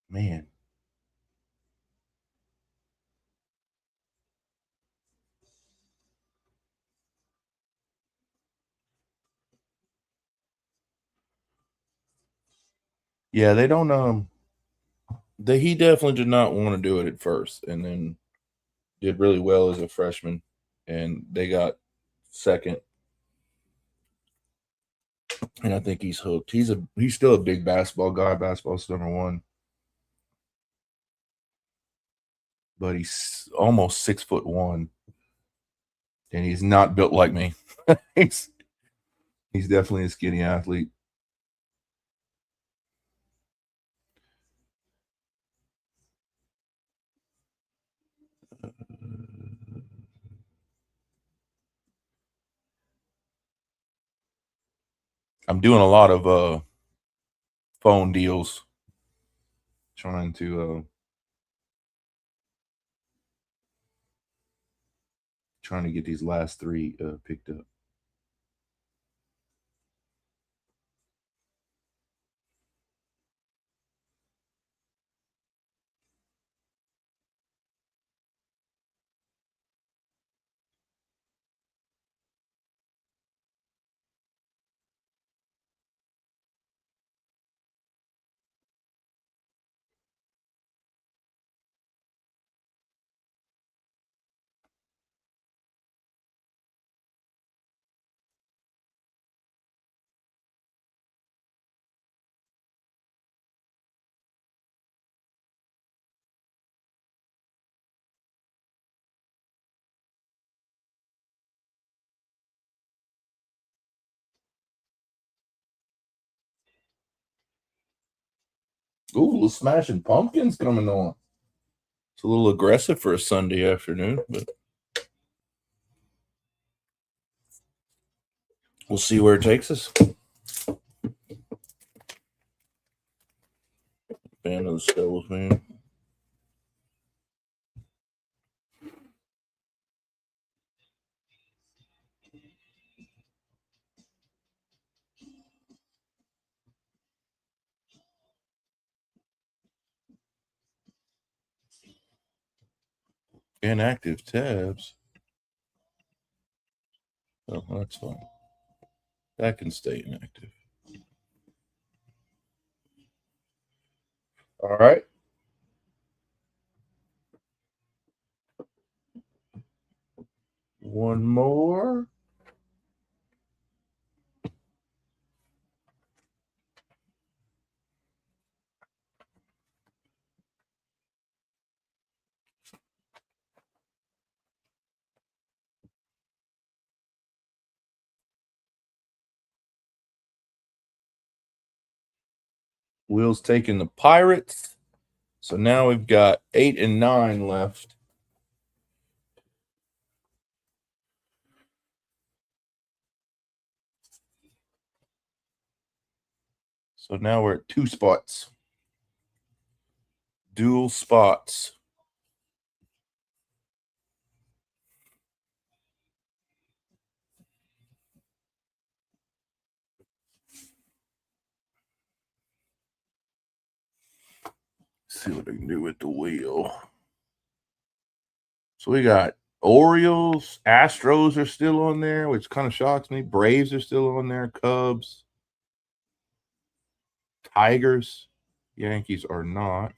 Man, yeah, they don't. He definitely did not want to do it at first, and then did really well as a freshman, and they got second. And I think he's hooked. He's still a big basketball guy. Basketball's #1, but he's almost 6'1", and he's not built like me. he's he's definitely a skinny athlete. I'm doing a lot of phone deals, trying to get these last 3 picked up. Ooh, little smashing pumpkins coming on. It's a little aggressive for a Sunday afternoon, but we'll see where it takes us. Fan of the Stellas, man. Inactive tabs. Oh, that's fine. That can stay inactive. All right. One more. Will's taking the Pirates. So now we've got 8 and 9 left. So now we're at 2 spots. Dual spots. Let's see what I can do with the wheel. So we got Orioles, Astros are still on there, which kind of shocks me. Braves are still on there. Cubs, Tigers, Yankees are not.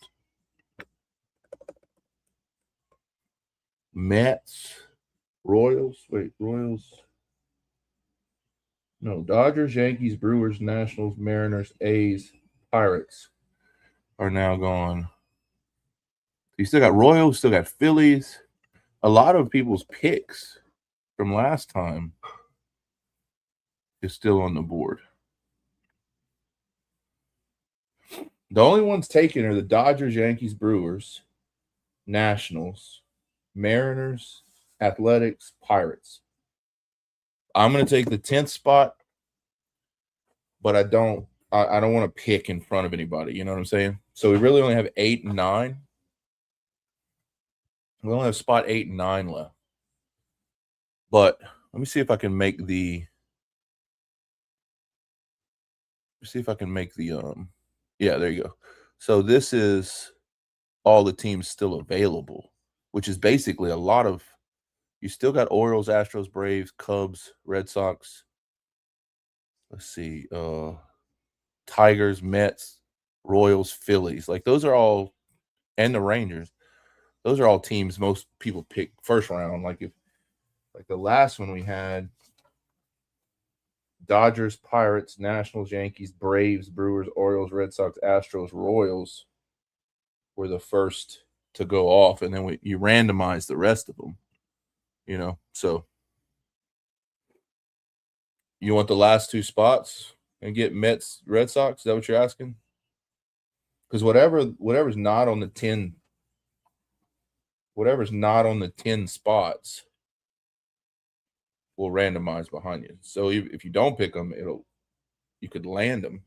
Mets, Royals. Wait, Royals. No, Dodgers, Yankees, Brewers, Nationals, Mariners, A's, Pirates are now gone. You still got Royals, still got Phillies. A lot of people's picks from last time is still on the board. The only ones taken are the Dodgers, Yankees, Brewers, Nationals, Mariners, Athletics, Pirates. I'm going to take the 10th spot, but I don't want to pick in front of anybody. You know what I'm saying? So we really only have 8 and 9. We only have spot 8 and 9 left. But let me see if I can make the yeah, there you go. So this is all the teams still available, which is basically a lot of you still got Orioles, Astros, Braves, Cubs, Red Sox. Let's see, Tigers, Mets, Royals, Phillies. Like those are all, and the Rangers. Those are all teams most people pick first round. Like the last one we had, Dodgers, Pirates, Nationals, Yankees, Braves, Brewers, Orioles, Red Sox, Astros, Royals were the first to go off, and then you randomize the rest of them. You know, so you want the last 2 spots and get Mets, Red Sox? Is that what you're asking? Because whatever's not on the 10 spots will randomize behind you. So if you don't pick them, you could land them.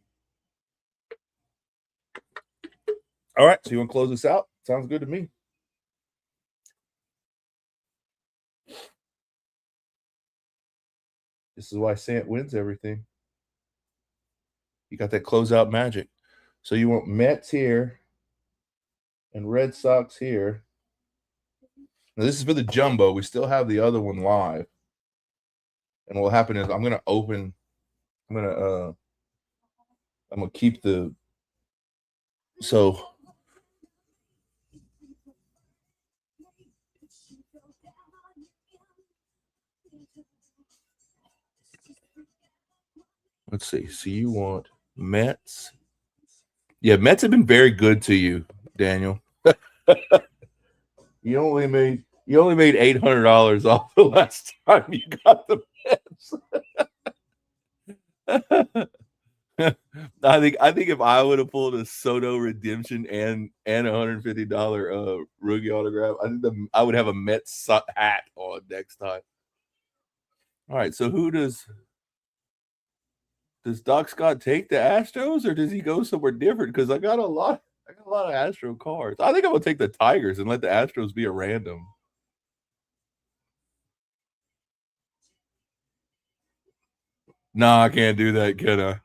All right, so you want to close this out? Sounds good to me. This is why Sant wins everything. You got that closeout magic. So you want Mets here and Red Sox here. Now this is for the jumbo. We still have the other one live. And what'll happen is I'm gonna keep the let's see. So you want Mets. Yeah, Mets have been very good to you, Daniel. You only made $800 off the last time you got the Mets. I think if I would have pulled a Soto redemption and $150 rookie autograph, I think I would have a Mets hat on next time. All right, so who does DocScott take the Astros, or does he go somewhere different? Because I got a lot of Astro cards. I think I'm gonna take the Tigers and let the Astros be a random. No, I can't do that, can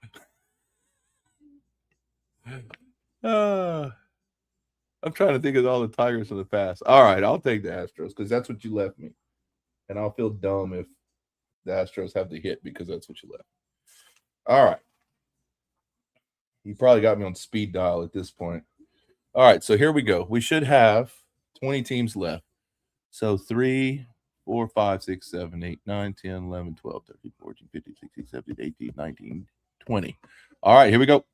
I? I'm trying to think of all the Tigers from the past. All right, I'll take the Astros because that's what you left me. And I'll feel dumb if the Astros have the hit because that's what you left. All right. You probably got me on speed dial at this point. All right, so here we go. We should have 20 teams left. So 3, 4, 5, 6, 7, 8, 9, 10, 11, 12, 13, 14, 15, 16, 17, 18, 19, 20. All right, here we go.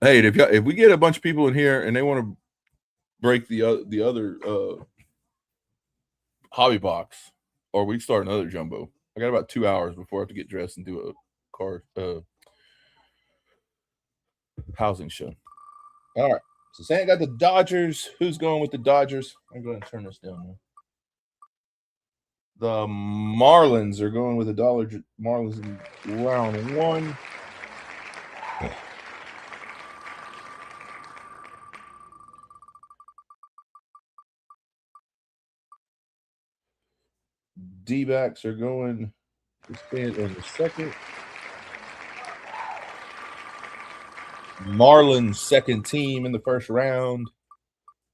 Hey, if we get a bunch of people in here and they want to break the other hobby box, or we start another jumbo. I got about 2 hours before I have to get dressed and do a car housing show. All right. So Santa got the Dodgers. Who's going with the Dodgers? I'm going to turn this down now. The Marlins are going with the Marlins in round 1. D-backs are going to stand in the second. Marlins' second team in the first round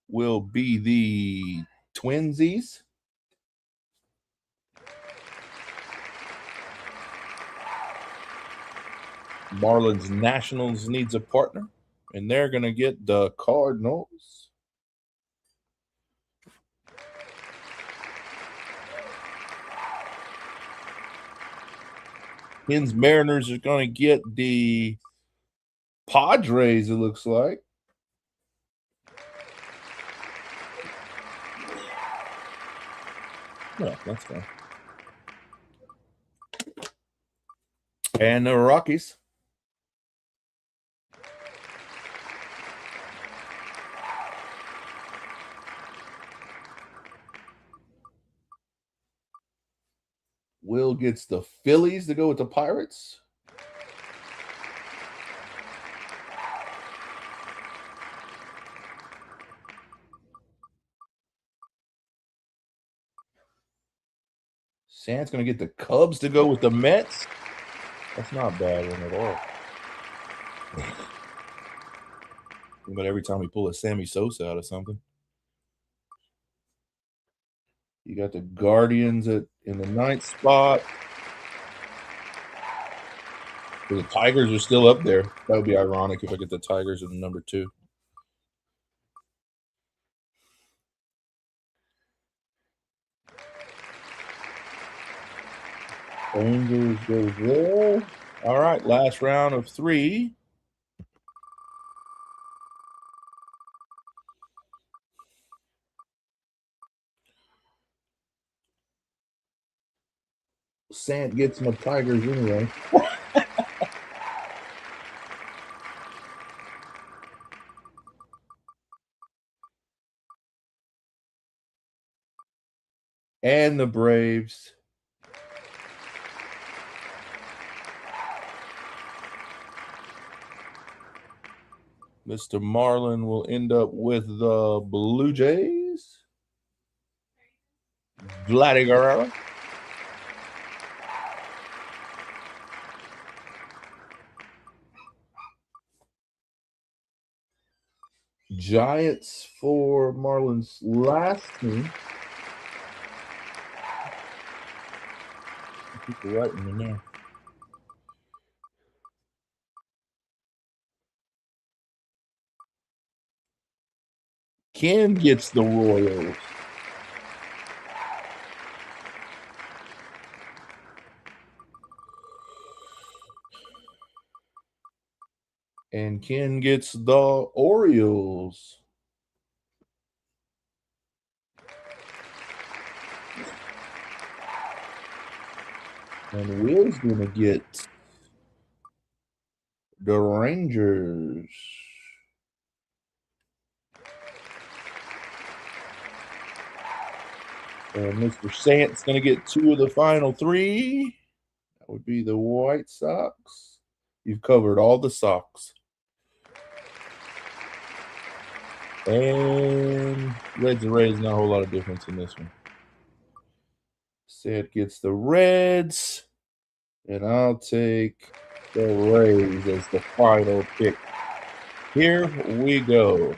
will be the Twinsies. Marlins Nationals needs a partner, and they're going to get the Cardinals. Twins Mariners are going to get the Padres, it looks like. Yeah, that's fine. And the Rockies. Will gets the Phillies to go with the Pirates. Sam's going to get the Cubs to go with the Mets. That's not a bad one at all. But every time we pull a Sammy Sosa out of something. You got the Guardians in the 9th spot. The Tigers are still up there. That would be ironic if I get the Tigers in number 2. Angels goes there. All right, last round of 3. Sant gets my Tigers anyway. And the Braves. Mr. Marlin will end up with the Blue Jays. Vladdy Guerrero. Giants for Marlin's last team. People writing in there. Ken gets the Royals. And Ken gets the Orioles. And Will's going to get the Rangers. And Mr. Sant's going to get 2 of the final 3. That would be the White Sox. You've covered all the Sox. And Reds and Rays, not a whole lot of difference in this one. Sant gets the Reds. And I'll take the Rays as the final pick. Here we go.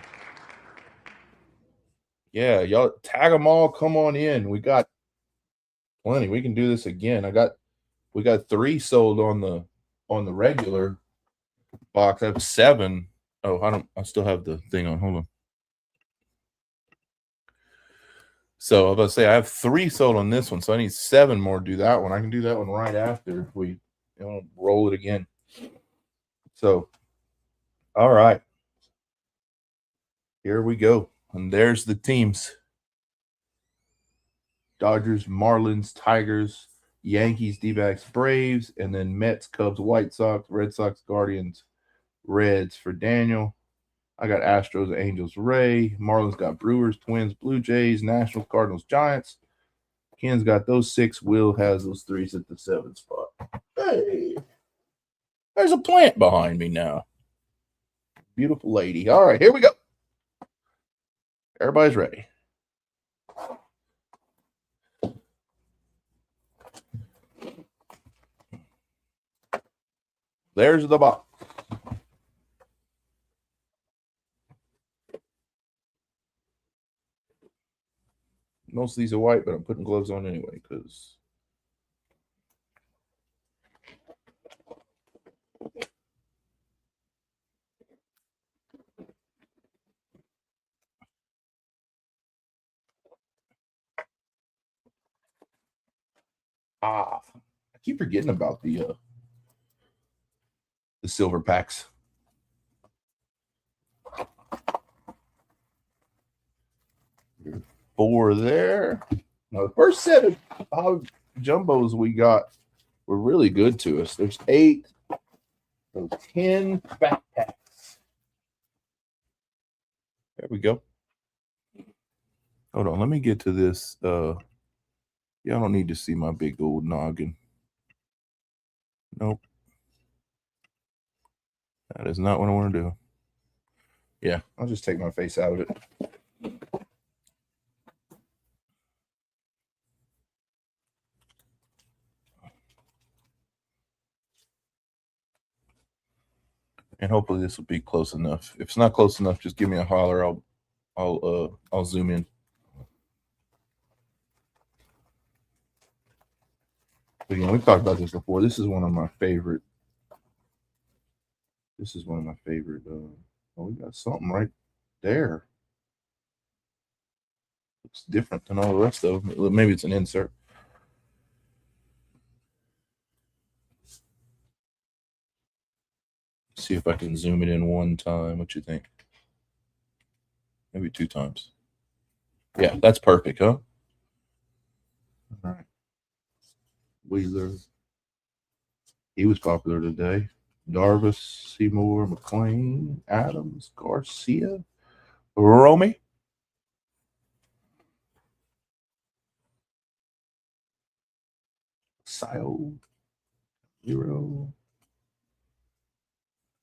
Yeah, y'all tag them all. Come on in. We got plenty. We can do this again. We got 3 sold on the regular box. I have 7. Oh, I still have the thing on. Hold on. So I was about to say I have 3 sold on this one, so I need 7 more to do that one. I can do that one right after if we roll it again. So all right. Here we go. And there's the teams. Dodgers, Marlins, Tigers, Yankees, D-backs, Braves, and then Mets, Cubs, White Sox, Red Sox, Guardians, Reds for Daniel. I got Astros, Angels, Ray. Marlins got Brewers, Twins, Blue Jays, Nationals, Cardinals, Giants. Ken's got those 6. Will has those 3s at the 7th spot. Hey, there's a plant behind me now. Beautiful lady. All right, here we go. Everybody's ready. There's the box. Most of these are white, but I'm putting gloves on anyway because I keep forgetting about the silver packs. Four there. Now the first set of jumbos we got were really good to us. There's 8, those 10 backpacks. There we go. Hold on, let me get to this. Y'all don't need to see my big old noggin. Nope. That is not what I want to do. Yeah, I'll just take my face out of it. And hopefully this will be close enough. If it's not close enough, just give me a holler. I'll zoom in. But again, we've talked about this before. This is one of my favorite. Oh, we got something right there. Looks different than all the rest of them. Maybe it's an insert. See if I can zoom it in one time. What you think? Maybe 2 times. Yeah, that's perfect, huh? All right. Wheeler. He was popular today. Darvis, Seymour, McLean, Adams, Garcia, Romy. Sio, Zero,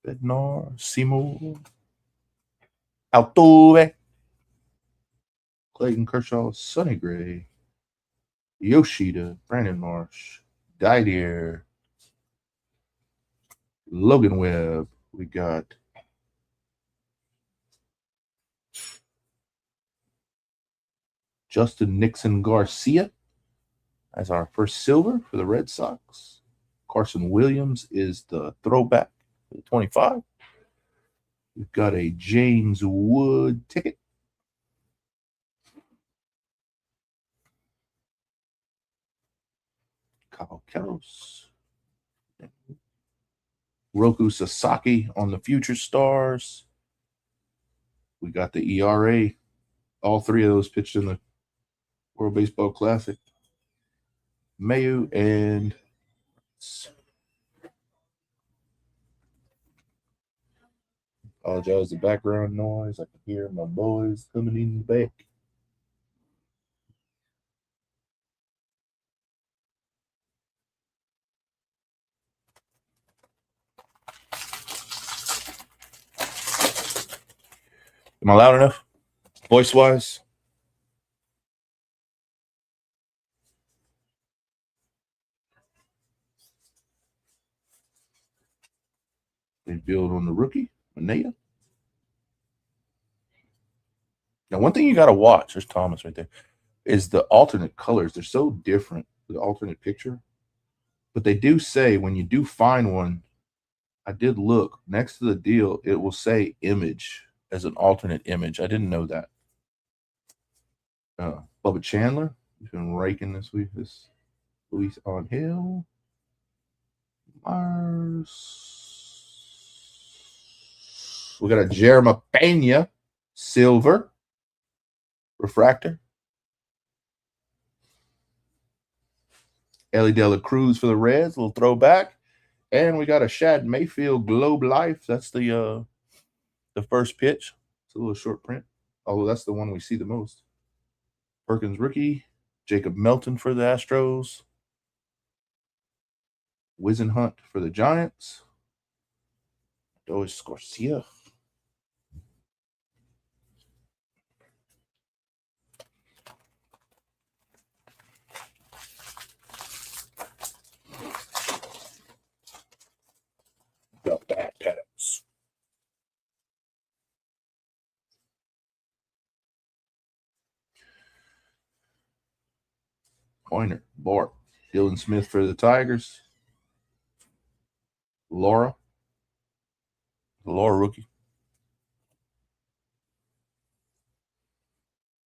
Bednar, Seymour, Altuve, Clayton Kershaw, Sonny Gray, Yoshida, Brandon Marsh, Didier, Logan Webb. We got Justin Nixon Garcia as our first silver for the Red Sox. Carson Williams is the throwback for the 25. We've got a James Wood ticket. Kyle Keros. Roku Sasaki on the Future Stars. We got the ERA. All 3 of those pitched in the World Baseball Classic. Mayu and apologize the background noise. I can hear my boys coming in the back. Am I loud enough? Voice wise? They build on the rookie, Manea. Now, one thing you got to watch, there's Thomas right there, is the alternate colors. They're so different, the alternate picture. But they do say when you do find one, I did look next to the deal, it will say image as an alternate image. I didn't know that. Bubba Chandler, he's been raking this week. This Luis on Hill. Mars. We got a Jeremy Pena silver refractor. Ellie De La Cruz for the Reds, a little throwback. And we got a Shad Mayfield Globe Life. That's the first pitch. It's a little short print, although that's the one we see the most. Perkins rookie, Jacob Melton for the Astros. Wizenhunt for the Giants. Dois Scorcia. Got bad petals. Pointer, Bart, Dylan Smith for the Tigers. Laura, the Laura rookie.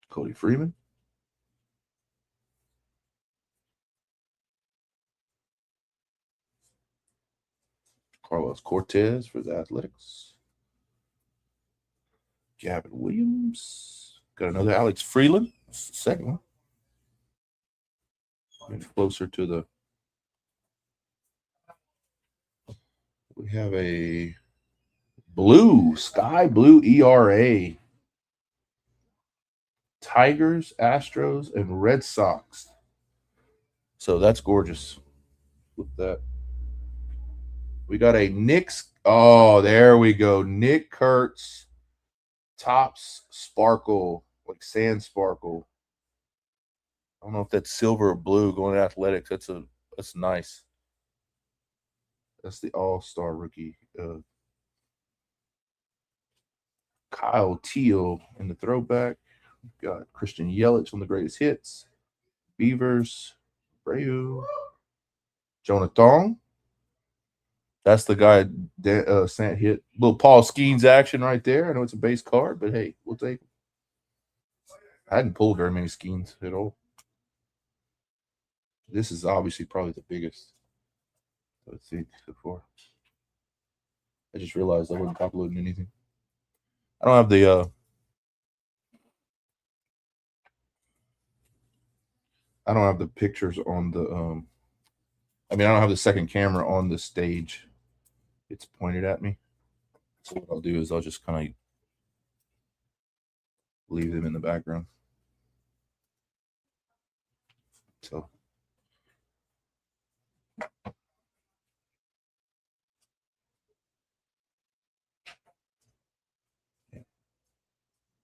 Cody Freeman. Carlos Cortez for the Athletics. Gavin Williams. Got another Alex Freeland. That's the second one. Getting closer to the. We have a blue, sky blue ERA. Tigers, Astros, and Red Sox. So that's gorgeous. With that. We got a Nick's. Oh, there we go. Nick Kurtz. Tops sparkle, like sand sparkle. I don't know if that's silver or blue going to Athletics. That's nice. That's the all-star rookie. Kyle Teal in the throwback. We've got Christian Yelich on the greatest hits. Beavers. Breu. Jonathan. That's the guy that sent hit. Little Paul Skeens action right there. I know it's a base card, but hey, we'll take it. I hadn't pulled very many Skeens at all. This is obviously probably the biggest. Let's see before. I just realized I wasn't uploading anything. I don't have the I don't have the pictures on the I don't have the second camera on the stage. It's pointed at me. So what I'll do is I'll just kind of leave them in the background. So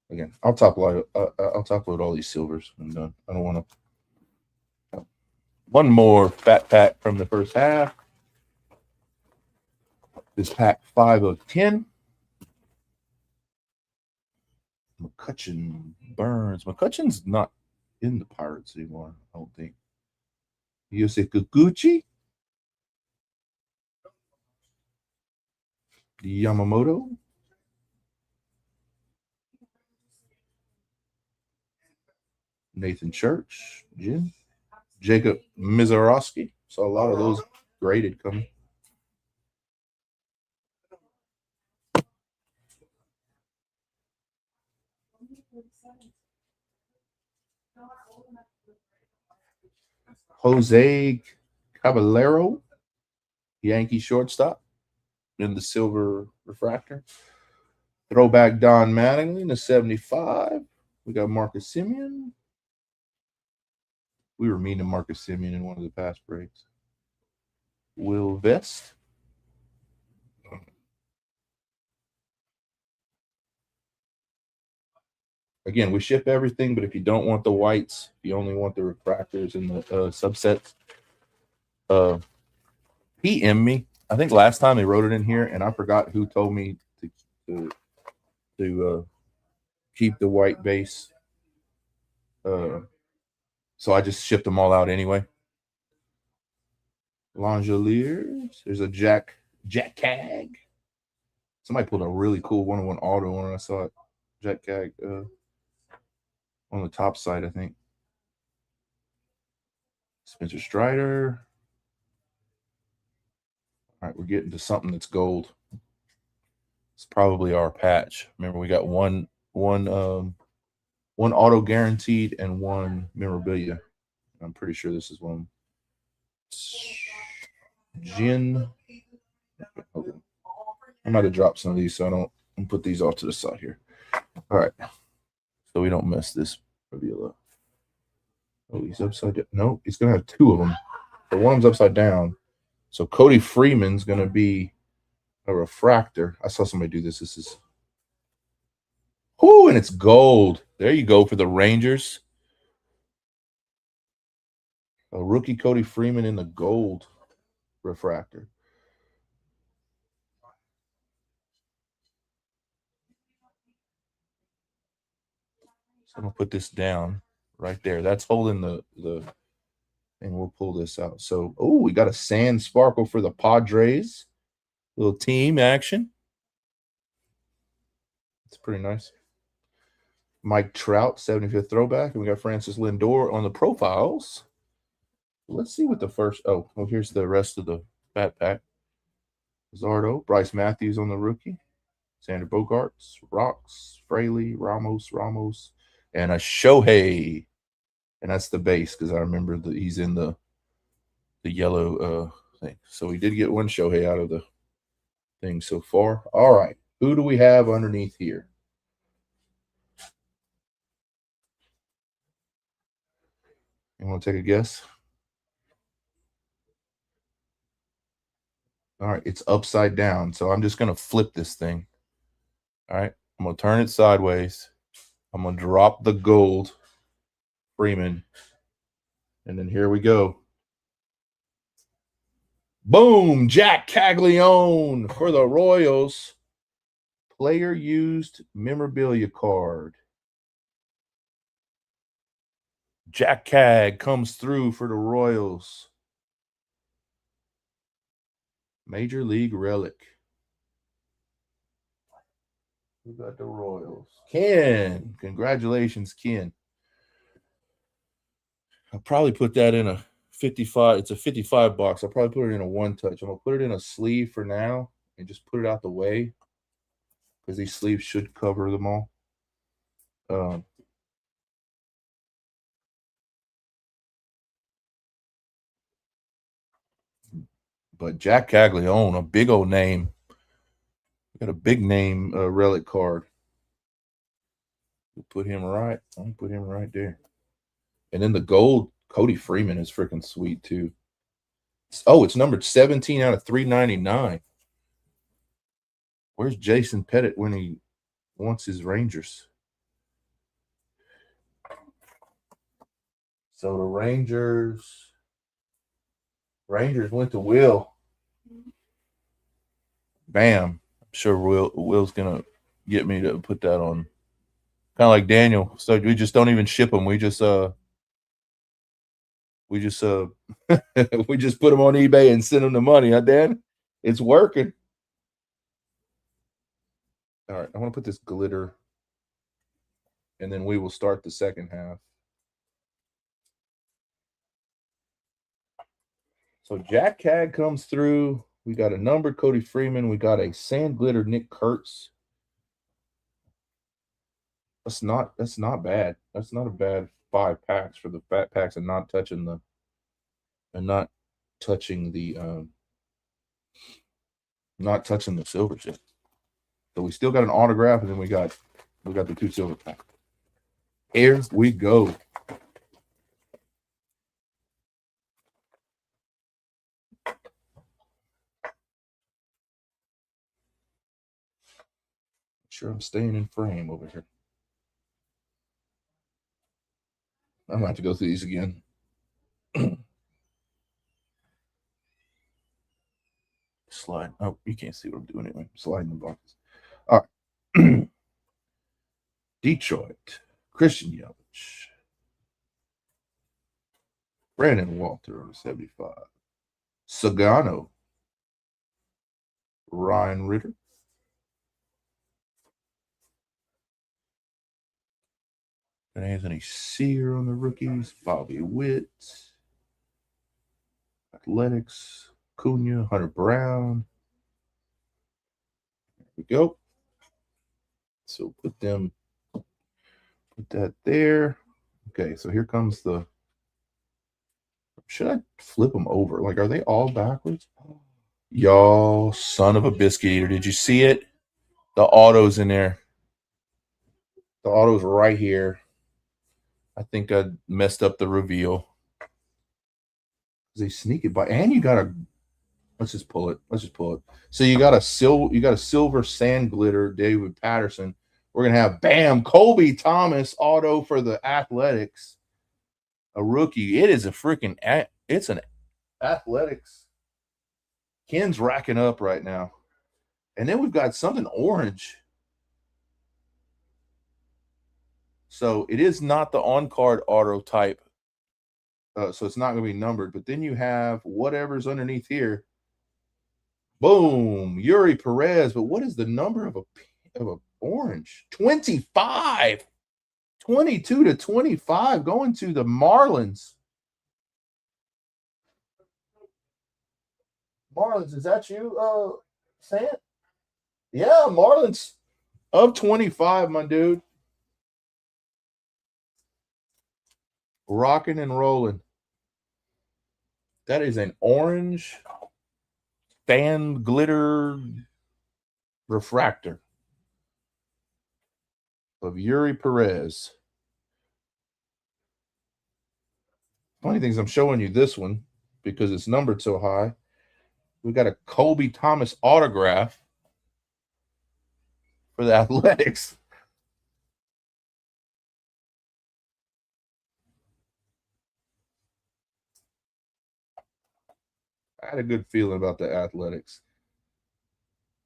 again, I'll top load all these silvers when I'm done. I don't want to. One more fat pack from the first half. This pack 5 of 10. McCutcheon, Burns. McCutcheon's not in the Pirates anymore, I don't think. Yosei Kikuchi. Yamamoto. Nathan Church. Jim. Jacob Mizarowski. Saw a lot of those graded coming. Jose Caballero, Yankee shortstop in the silver refractor. Throwback Don Mattingly in the 75. We got Marcus Semien. We were mean to Marcus Semien in one of the past breaks. Will Vest. Again, we ship everything, but if you don't want the whites, if you only want the refractors and the subsets, PM me. I think last time they wrote it in here, and I forgot who told me to keep the white base. So I just shipped them all out anyway. Langeliers. There's a Jack Cag. Somebody pulled a really cool 101 auto on it. I saw it. Jack Cag on the top side, I think. Spencer Strider. All right, we're getting to something that's gold. It's probably our patch. Remember, we got one auto guaranteed and one memorabilia. I'm pretty sure this is one. Jin. Okay. I might have dropped some of these, so I don't put these off to the side here. All right, so we don't mess this reveal up. Oh, he's upside down. No, he's gonna have two of them. The one of them's upside down. So Cody Freeman's gonna be a refractor. I saw somebody do this. This is and it's gold. There you go for the Rangers. A rookie Cody Freeman in the gold refractor. So I'm gonna put this down right there. That's holding the and we'll pull this out. So we got a sand sparkle for the Padres. Little team action. It's pretty nice. Mike Trout, 75th throwback. And we got Francis Lindor on the profiles. Let's see what the first. Here's the rest of the bat pack. Zardo, Bryce Matthews on the rookie. Xander Bogaerts, Rocks, Fraley, Ramos, and a Shohei. And that's the base because I remember that he's in the yellow thing. So we did get one Shohei out of the thing so far. All right. Who do we have underneath here? You want to take a guess? All right. It's upside down. So I'm just going to flip this thing. All right. I'm going to turn it sideways. I'm going to drop the gold Freeman. And then here we go. Boom! Jack Caglione for the Royals. Player used memorabilia card. Jack Cag comes through for the Royals. Major League Relic. Who got the Royals? Ken. Congratulations, Ken. I'll probably put that in a 55. It's a 55 box. I'll probably put it in a one touch. I'm going to put it in a sleeve for now and just put it out the way because these sleeves should cover them all. But Jack Caglione, a big old name. Got a big name relic card. We'll put him right. I'll put him right there. And then the gold Cody Freeman is freaking sweet too. It's numbered 17 out of 399. Where's Jason Pettit when he wants his Rangers? So the Rangers went to Will. Bam. I'm sure Will's gonna get me to put that on. Kind of like Daniel. So we just don't even ship them. We just we just put them on eBay and send them the money, huh, Dan? It's working. All right, I want to put this glitter, and then we will start the second half. So Jack Cag comes through. We got a numbered Cody Freeman. We got a sand glitter Nick Kurtz. That's not bad. That's not a bad 5 packs for the fat packs and not touching the silver chip. So we still got an autograph, and then we got the 2 silver packs. Here we go. Sure, I'm staying in frame over here. I'm gonna have to go through these again. slide. Oh, you can't see what I'm doing anyway. Sliding the boxes. All right. Detroit. Christian Yelich. Brandon Walter on 75. Sagano. Ryan Ritter. And Anthony Sear on the rookies. Bobby Witt. Athletics. Cunha. Hunter Brown. There we go. So put that there. Okay, so here comes the. Should I flip them over? Like, are they all backwards? Y'all, son of a biscuit eater. Did you see it? The auto's in there. The auto's right here. I think I messed up the reveal. They sneak it by, and you got a. Let's just pull it. So you got a silver sand glitter, David Patterson. We're gonna have bam, Colby Thomas auto for the Athletics. A rookie. It is a freaking. It's an Athletics. Ken's racking up right now, and then we've got something orange. So it is not the on-card auto type. So it's not going to be numbered. But then you have whatever's underneath here. Boom, Yuri Perez. But what is the number of a orange? 25. 22 to 25 going to the Marlins. Marlins, is that you, Sam? Yeah, Marlins of 25, my dude. Rocking and rolling. That is an orange fan glitter refractor of Yuri Perez. Funny thing is I'm showing you this one because it's numbered so high. We got a Colby Thomas autograph for the Athletics. I had a good feeling about the Athletics.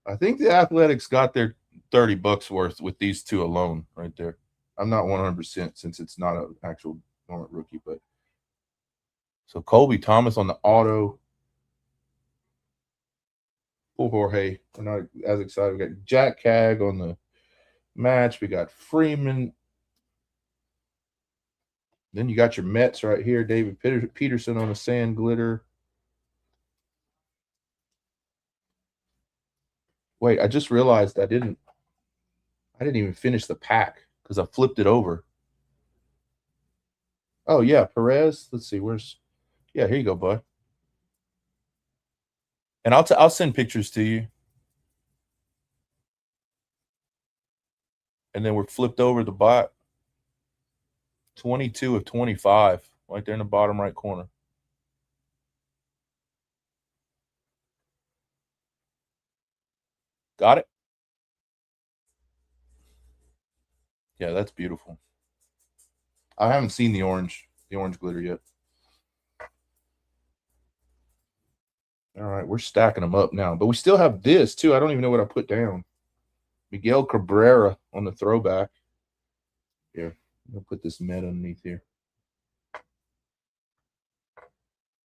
I think the Athletics got their $30 worth with these two alone right there. I'm not 100% since it's not an actual dormant rookie, but so Colby Thomas on the auto. Oh, Jorge. We're not as excited. We got Jack Cag on the match. We got Freeman. Then you got your Mets right here. David Peterson on the sand glitter. Wait, I just realized I didn't even finish the pack because I flipped it over. Oh yeah, Perez. Let's see, here you go, bud. And I'll send pictures to you. And then we're flipped over the bot. 22 of 25, right there in the bottom right corner. Got it? Yeah, that's beautiful. I haven't seen the orange glitter yet. All right, we're stacking them up now. But we still have this, too. I don't even know what I put down. Miguel Cabrera on the throwback. Here, I'm going to put this Met underneath here.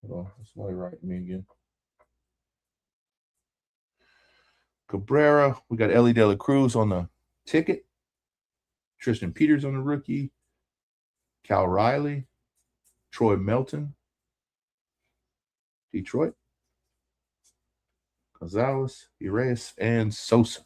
Hold on, somebody write me again. Cabrera. We got Ellie De La Cruz on the ticket. Tristan Peters on the rookie. Cal Riley. Troy Melton. Detroit. Gonzalez, Urias, and Sosa.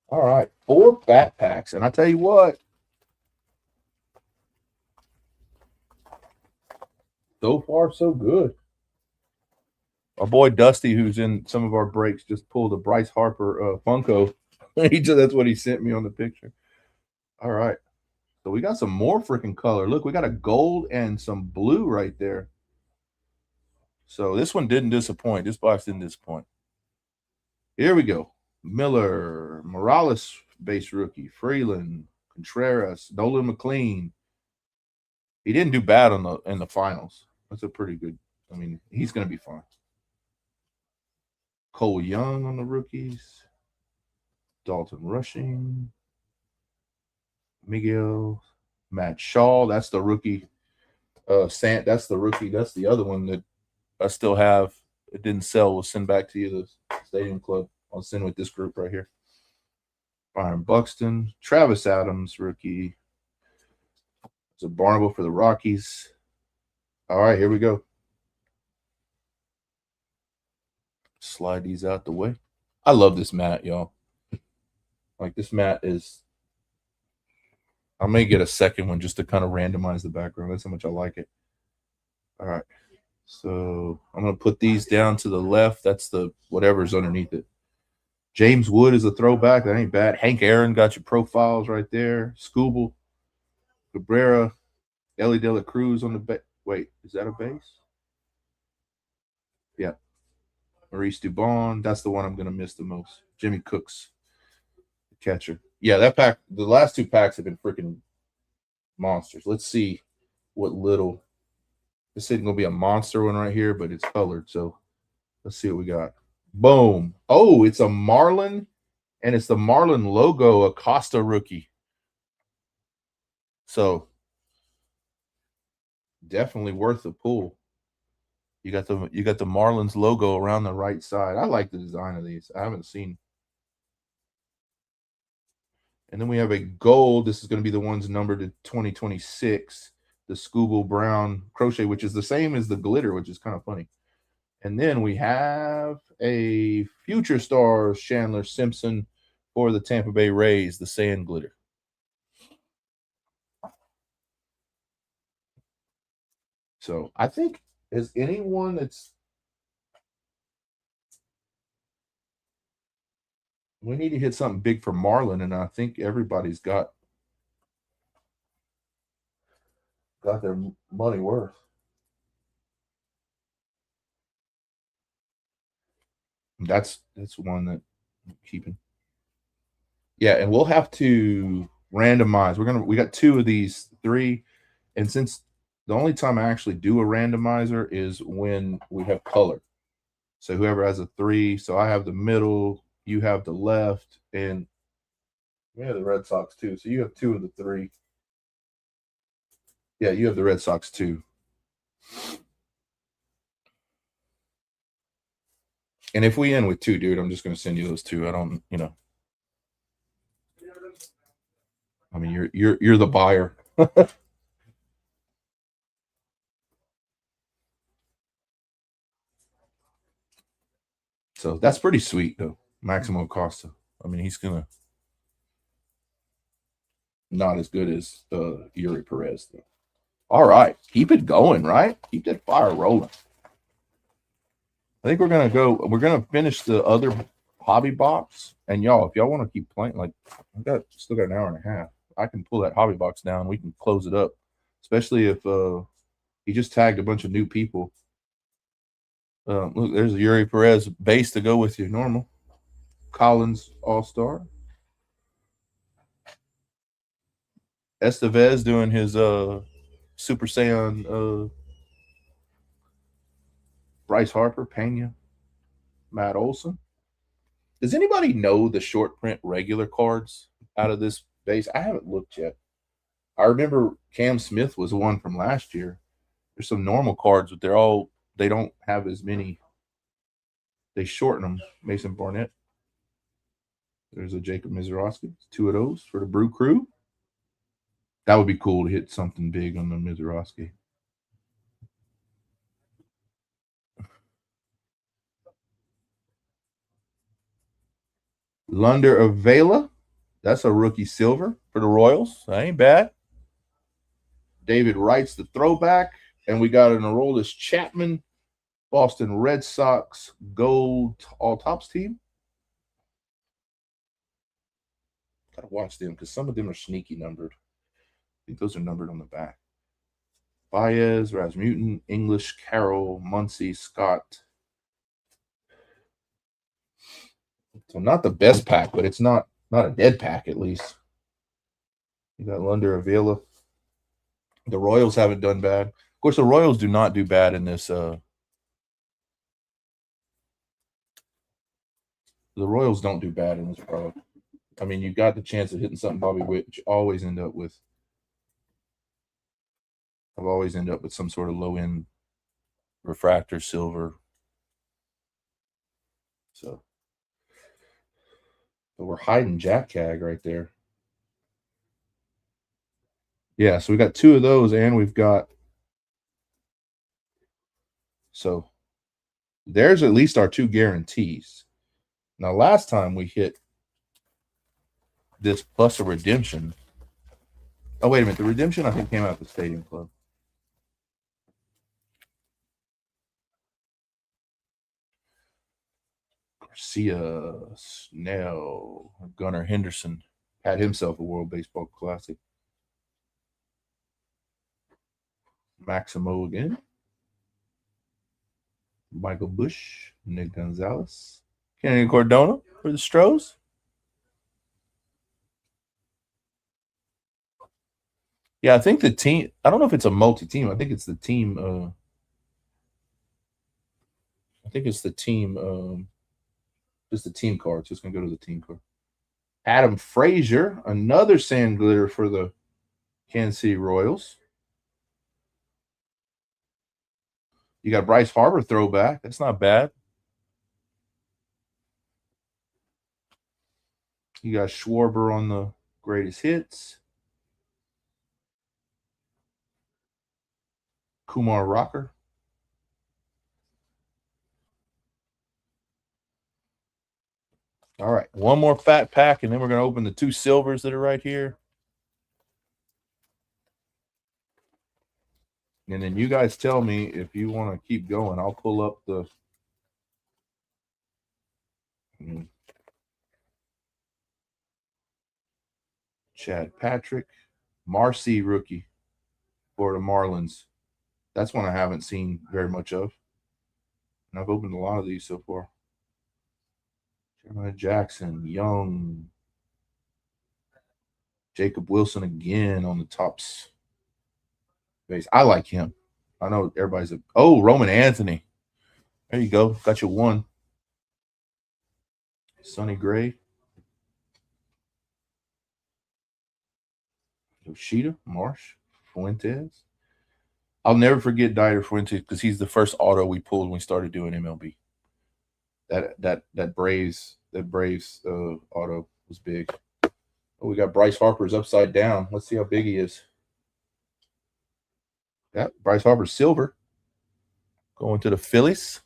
All right, 4 backpacks. And I tell you what, so far so good. Our boy Dusty, who's in some of our breaks, just pulled a Bryce Harper Funko. That's what he sent me on the picture. All right. So we got some more freaking color. Look, we got a gold and some blue right there. So this one didn't disappoint. This box didn't disappoint. Here we go. Miller, Morales, base rookie, Freeland, Contreras, Nolan McLean. He didn't do bad in the finals. That's a pretty good. I mean, he's going to be fine. Cole Young on the rookies. Dalton Rushing. Miguel. Matt Shaw. That's the rookie. That's the rookie. That's the other one that I still have. It didn't sell. We'll send back to you the Stadium Club. I'll send with this group right here. Byron Buxton. Travis Adams, rookie. It's a Barnable for the Rockies. All right, here we go. Slide these out the way. I love this mat, y'all. Like this mat is. I may get a second one just to kind of randomize the background. That's how much I like it. All right. So I'm going to put these down to the left. That's the whatever's underneath it. James Wood is a throwback. That ain't bad. Hank Aaron got your profiles right there. Scooble. Cabrera. Ellie De La Cruz on the base. Wait, is that a base? Yeah. Maurice Dubon. That's the one I'm going to miss the most. Jimmy Cooks, the catcher. Yeah, that pack, the last two packs have been freaking monsters. Let's see what little. This isn't going to be a monster one right here, but it's colored. So let's see what we got. Boom. Oh, it's a Marlin, and it's the Marlin logo, Acosta rookie. So definitely worth the pull. You got the Marlins logo around the right side. I like the design of these. I haven't seen. And then we have a gold. This is going to be the ones numbered to 2026. The Scooble Brown crochet, which is the same as the glitter, which is kind of funny. And then we have a Future Stars Chandler Simpson for the Tampa Bay Rays, the sand glitter. So I think, is anyone that's. We need to hit something big for Marlin, and I think everybody's got their money worth. That's one that I'm keeping. Yeah, and we'll have to randomize. We got two of these, three, and since the only time I actually do a randomizer is when we have color. So whoever has a 3, so I have the middle, you have the left, and we have the Red Sox too. So you have 2 of the 3. Yeah, you have the Red Sox too. And if we end with 2, dude, I'm just going to send you those 2. I don't, I mean, you're the buyer. So that's pretty sweet, though. Maximo Costa. I mean, he's gonna not as good as Yuri Perez, though. All right, keep it going, right? Keep that fire rolling. I think we're gonna go. We're gonna finish the other hobby box, and y'all, if y'all want to keep playing, like still got an hour and a half. I can pull that hobby box down. We can close it up, especially if he just tagged a bunch of new people. Look, there's a Yuri Perez base to go with your normal. Collins All-Star. Estevez doing his Super Saiyan Bryce Harper, Pena, Matt Olson. Does anybody know the short print regular cards out of this base? I haven't looked yet. I remember Cam Smith was one from last year. There's some normal cards, but they don't have as many. They shorten them. Mason Barnett. There's a Jacob Mizorowski. 2 of those for the Brew Crew. That would be cool to hit something big on the Mizorowski. Lunder of Vela. That's a rookie silver for the Royals. That ain't bad. David Wright's the throwback. And we got an Aroldis Chapman, Boston Red Sox gold all tops team. Gotta watch them because some of them are sneaky numbered. I think those are numbered on the back. Baez, Rasmussen, English, Carroll, Muncy, Scott. So not the best pack, but it's not a dead pack at least. You got Lunder, Avila. The Royals haven't done bad. Of course, the Royals do not do bad in this. The Royals don't do bad in this product. I mean, you got the chance of hitting something Bobby Witt, which always end up with. I've always ended up with some sort of low end refractor silver. So but we're hiding Jack Cag right there. Yeah, so we got 2 of those, and we've got. So there's at least our 2 guarantees. Now, last time we hit this plus a redemption. Oh, wait a minute. The redemption, I think, came out of the Stadium Club. Garcia, Snell, Gunnar Henderson had himself a World Baseball Classic. Maximo again. Michael Bush, Nick Gonzalez, Kenny Cordona for the Stros. Yeah, I think the team. I don't know if it's a multi-team. I think it's the team. I think it's the team. Just the team card. So it's gonna go to the team card. Adam Frazier, another sand glitter for the Kansas City Royals. You got Bryce Harper throwback. That's not bad. You got Schwarber on the greatest hits. Kumar Rocker. All right, one more fat pack, and then we're going to open the 2 silvers that are right here. And then you guys tell me if you want to keep going. I'll pull up the. Chad Patrick, Marcy rookie for the Marlins. That's one I haven't seen very much of. And I've opened a lot of these so far. Jeremiah Jackson, Young, Jacob Wilson again on the tops base. I like him. I know everybody's Roman Anthony. There you go. Got you one. Sonny Gray. Yoshida, Marsh, Fuentes. I'll never forget Dieter Fuentes because he's the first auto we pulled when we started doing MLB. That Braves auto was big. Oh, we got Bryce Harper's upside down. Let's see how big he is. Yeah, Bryce Harper's silver. Going to the Phillies.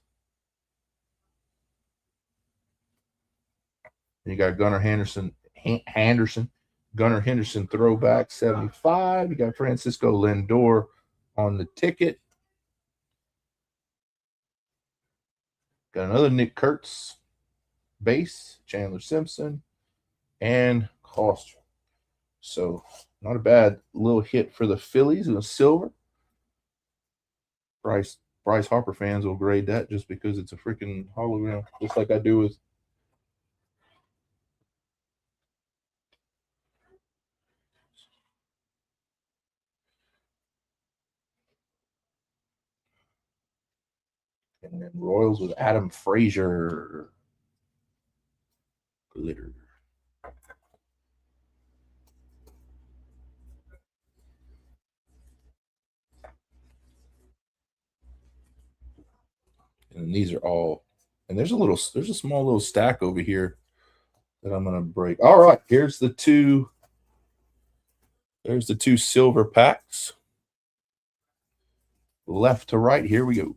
And you got Gunnar Henderson. Gunnar Henderson throwback 75. You got Francisco Lindor on the ticket. Got another Nick Kurtz base, Chandler Simpson, and Koster. So not a bad little hit for the Phillies in a silver. Bryce Harper fans will grade that just because it's a freaking hologram, just like I do with. And then Royals with Adam Frazier. Glitter. And these are all, and there's a small little stack over here that I'm gonna break. All right, here's the 2. There's the 2 silver packs. Left to right, here we go.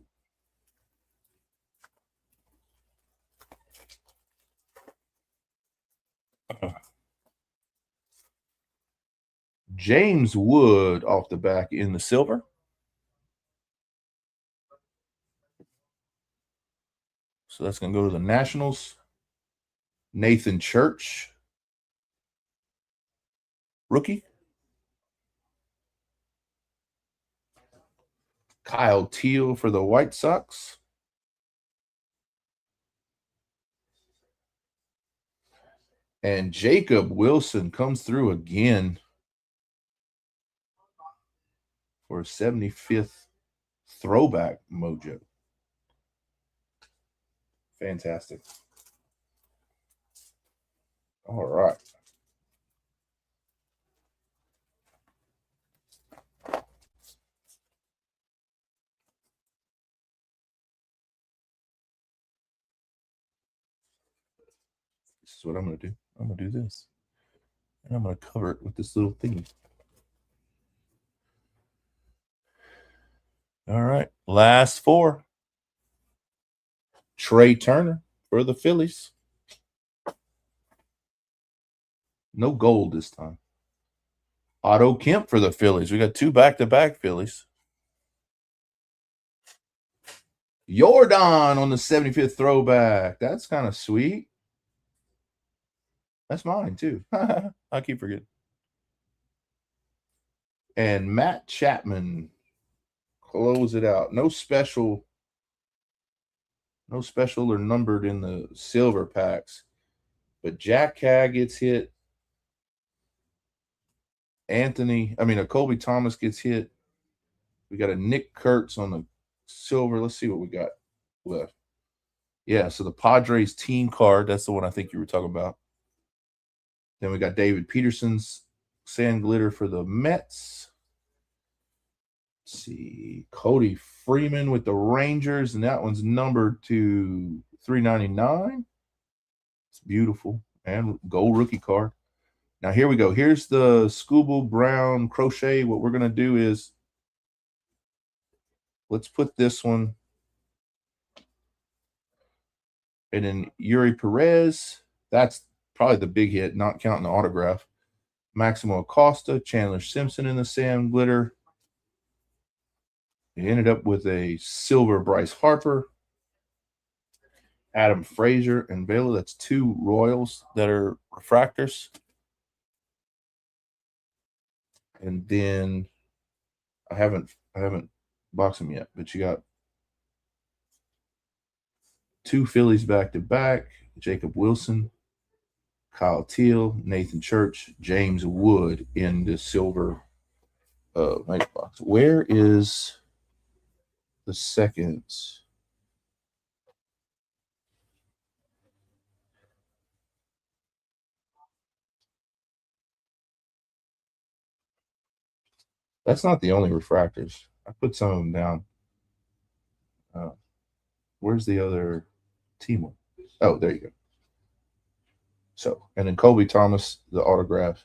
James Wood off the back in the silver. So that's going to go to the Nationals. Nathan Church, rookie. Kyle Teal for the White Sox. And Jacob Wilson comes through again for a 75th throwback mojo. Fantastic. All right. This is what I'm going to do. I'm going to do this. And I'm going to cover it with this little thingy. All right. Last four. Trey Turner for the Phillies. No gold this time. Otto Kemp for the Phillies. We got 2 back-to-back Phillies. Jordan on the 75th throwback. That's kind of sweet. That's mine, too. I keep forgetting. And Matt Chapman. Close it out. No special or numbered in the silver packs. But Jack Cag gets hit. Colby Thomas gets hit. We got a Nick Kurtz on the silver. Let's see what we got left. Yeah, so the Padres team card. That's the one I think you were talking about. Then we got David Peterson's sand glitter for the Mets. Let's see. Cody Freeman with the Rangers, and that one's numbered to 399. It's beautiful. And gold rookie card. Now, here we go. Here's the Scooble Brown crochet. What we're going to do is let's put this one. And then Yuri Perez. That's probably the big hit, not counting the autograph. Maximo Acosta, Chandler Simpson in the sand glitter. He ended up with a silver Bryce Harper. Adam Frazier and Vela. That's 2 Royals that are refractors. And then I haven't boxed them yet, but you got 2 Phillies back-to-back. Jacob Wilson, Kyle Teal, Nathan Church, James Wood in the silver box. Where is the second? That's not the only refractors. I put some of them down. Where's the other team one? Oh, there you go. So, and then Colby Thomas, the autograph,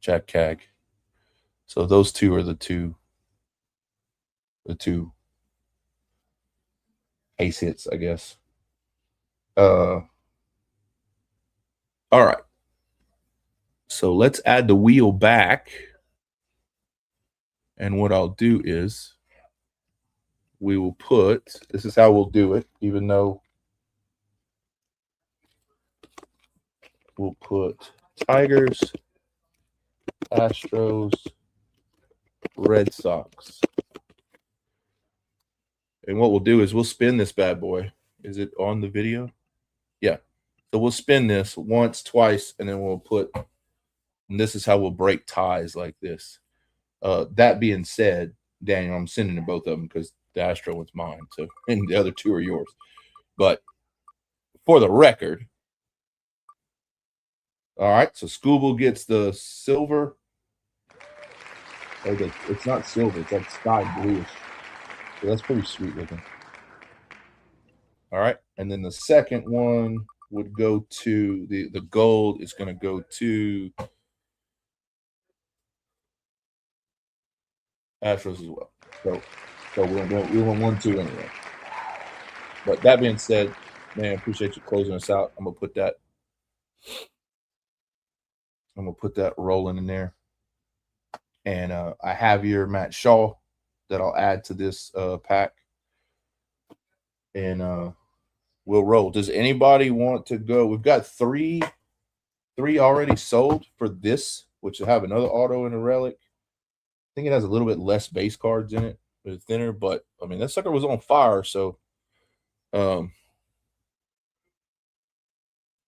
Jack Cag. So those 2 are the two ace hits, I guess. All right. So let's add the wheel back. And what I'll do is we will put, this is how we'll do it, even though we'll put Tigers, Astros, Red Sox. And what we'll do is we'll spin this bad boy. Is it on the video? Yeah. So we'll spin this once, twice, and then we'll put, and this is how we'll break ties like this. That being said, Daniel, I'm sending to both of them because the Astro one's mine, so and the other 2 are yours. But for the record, all right, so Scooble gets the silver. It's not silver, it's like sky bluish. So that's pretty sweet looking. All right, and then the second one would go to the gold is going to go to Astros as well. So we want 1, 2 anyway. But that being said, man, I appreciate you closing us out. I'm gonna put that rolling in there. And I have your Matt Shaw that I'll add to this pack. And we'll roll. Does anybody want to go? We've got three already sold for this, which will have another auto and a relic. I think it has a little bit less base cards in it. bit thinner, but I mean that sucker was on fire. So,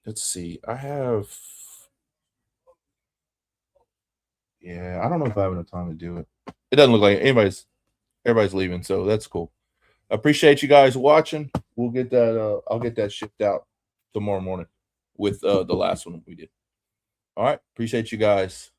let's see. I have, yeah, I don't know if I have enough time to do it. It doesn't look like everybody's leaving, so that's cool. I appreciate you guys watching. We'll get that. I'll get that shipped out tomorrow morning with the last one we did. All right, appreciate you guys.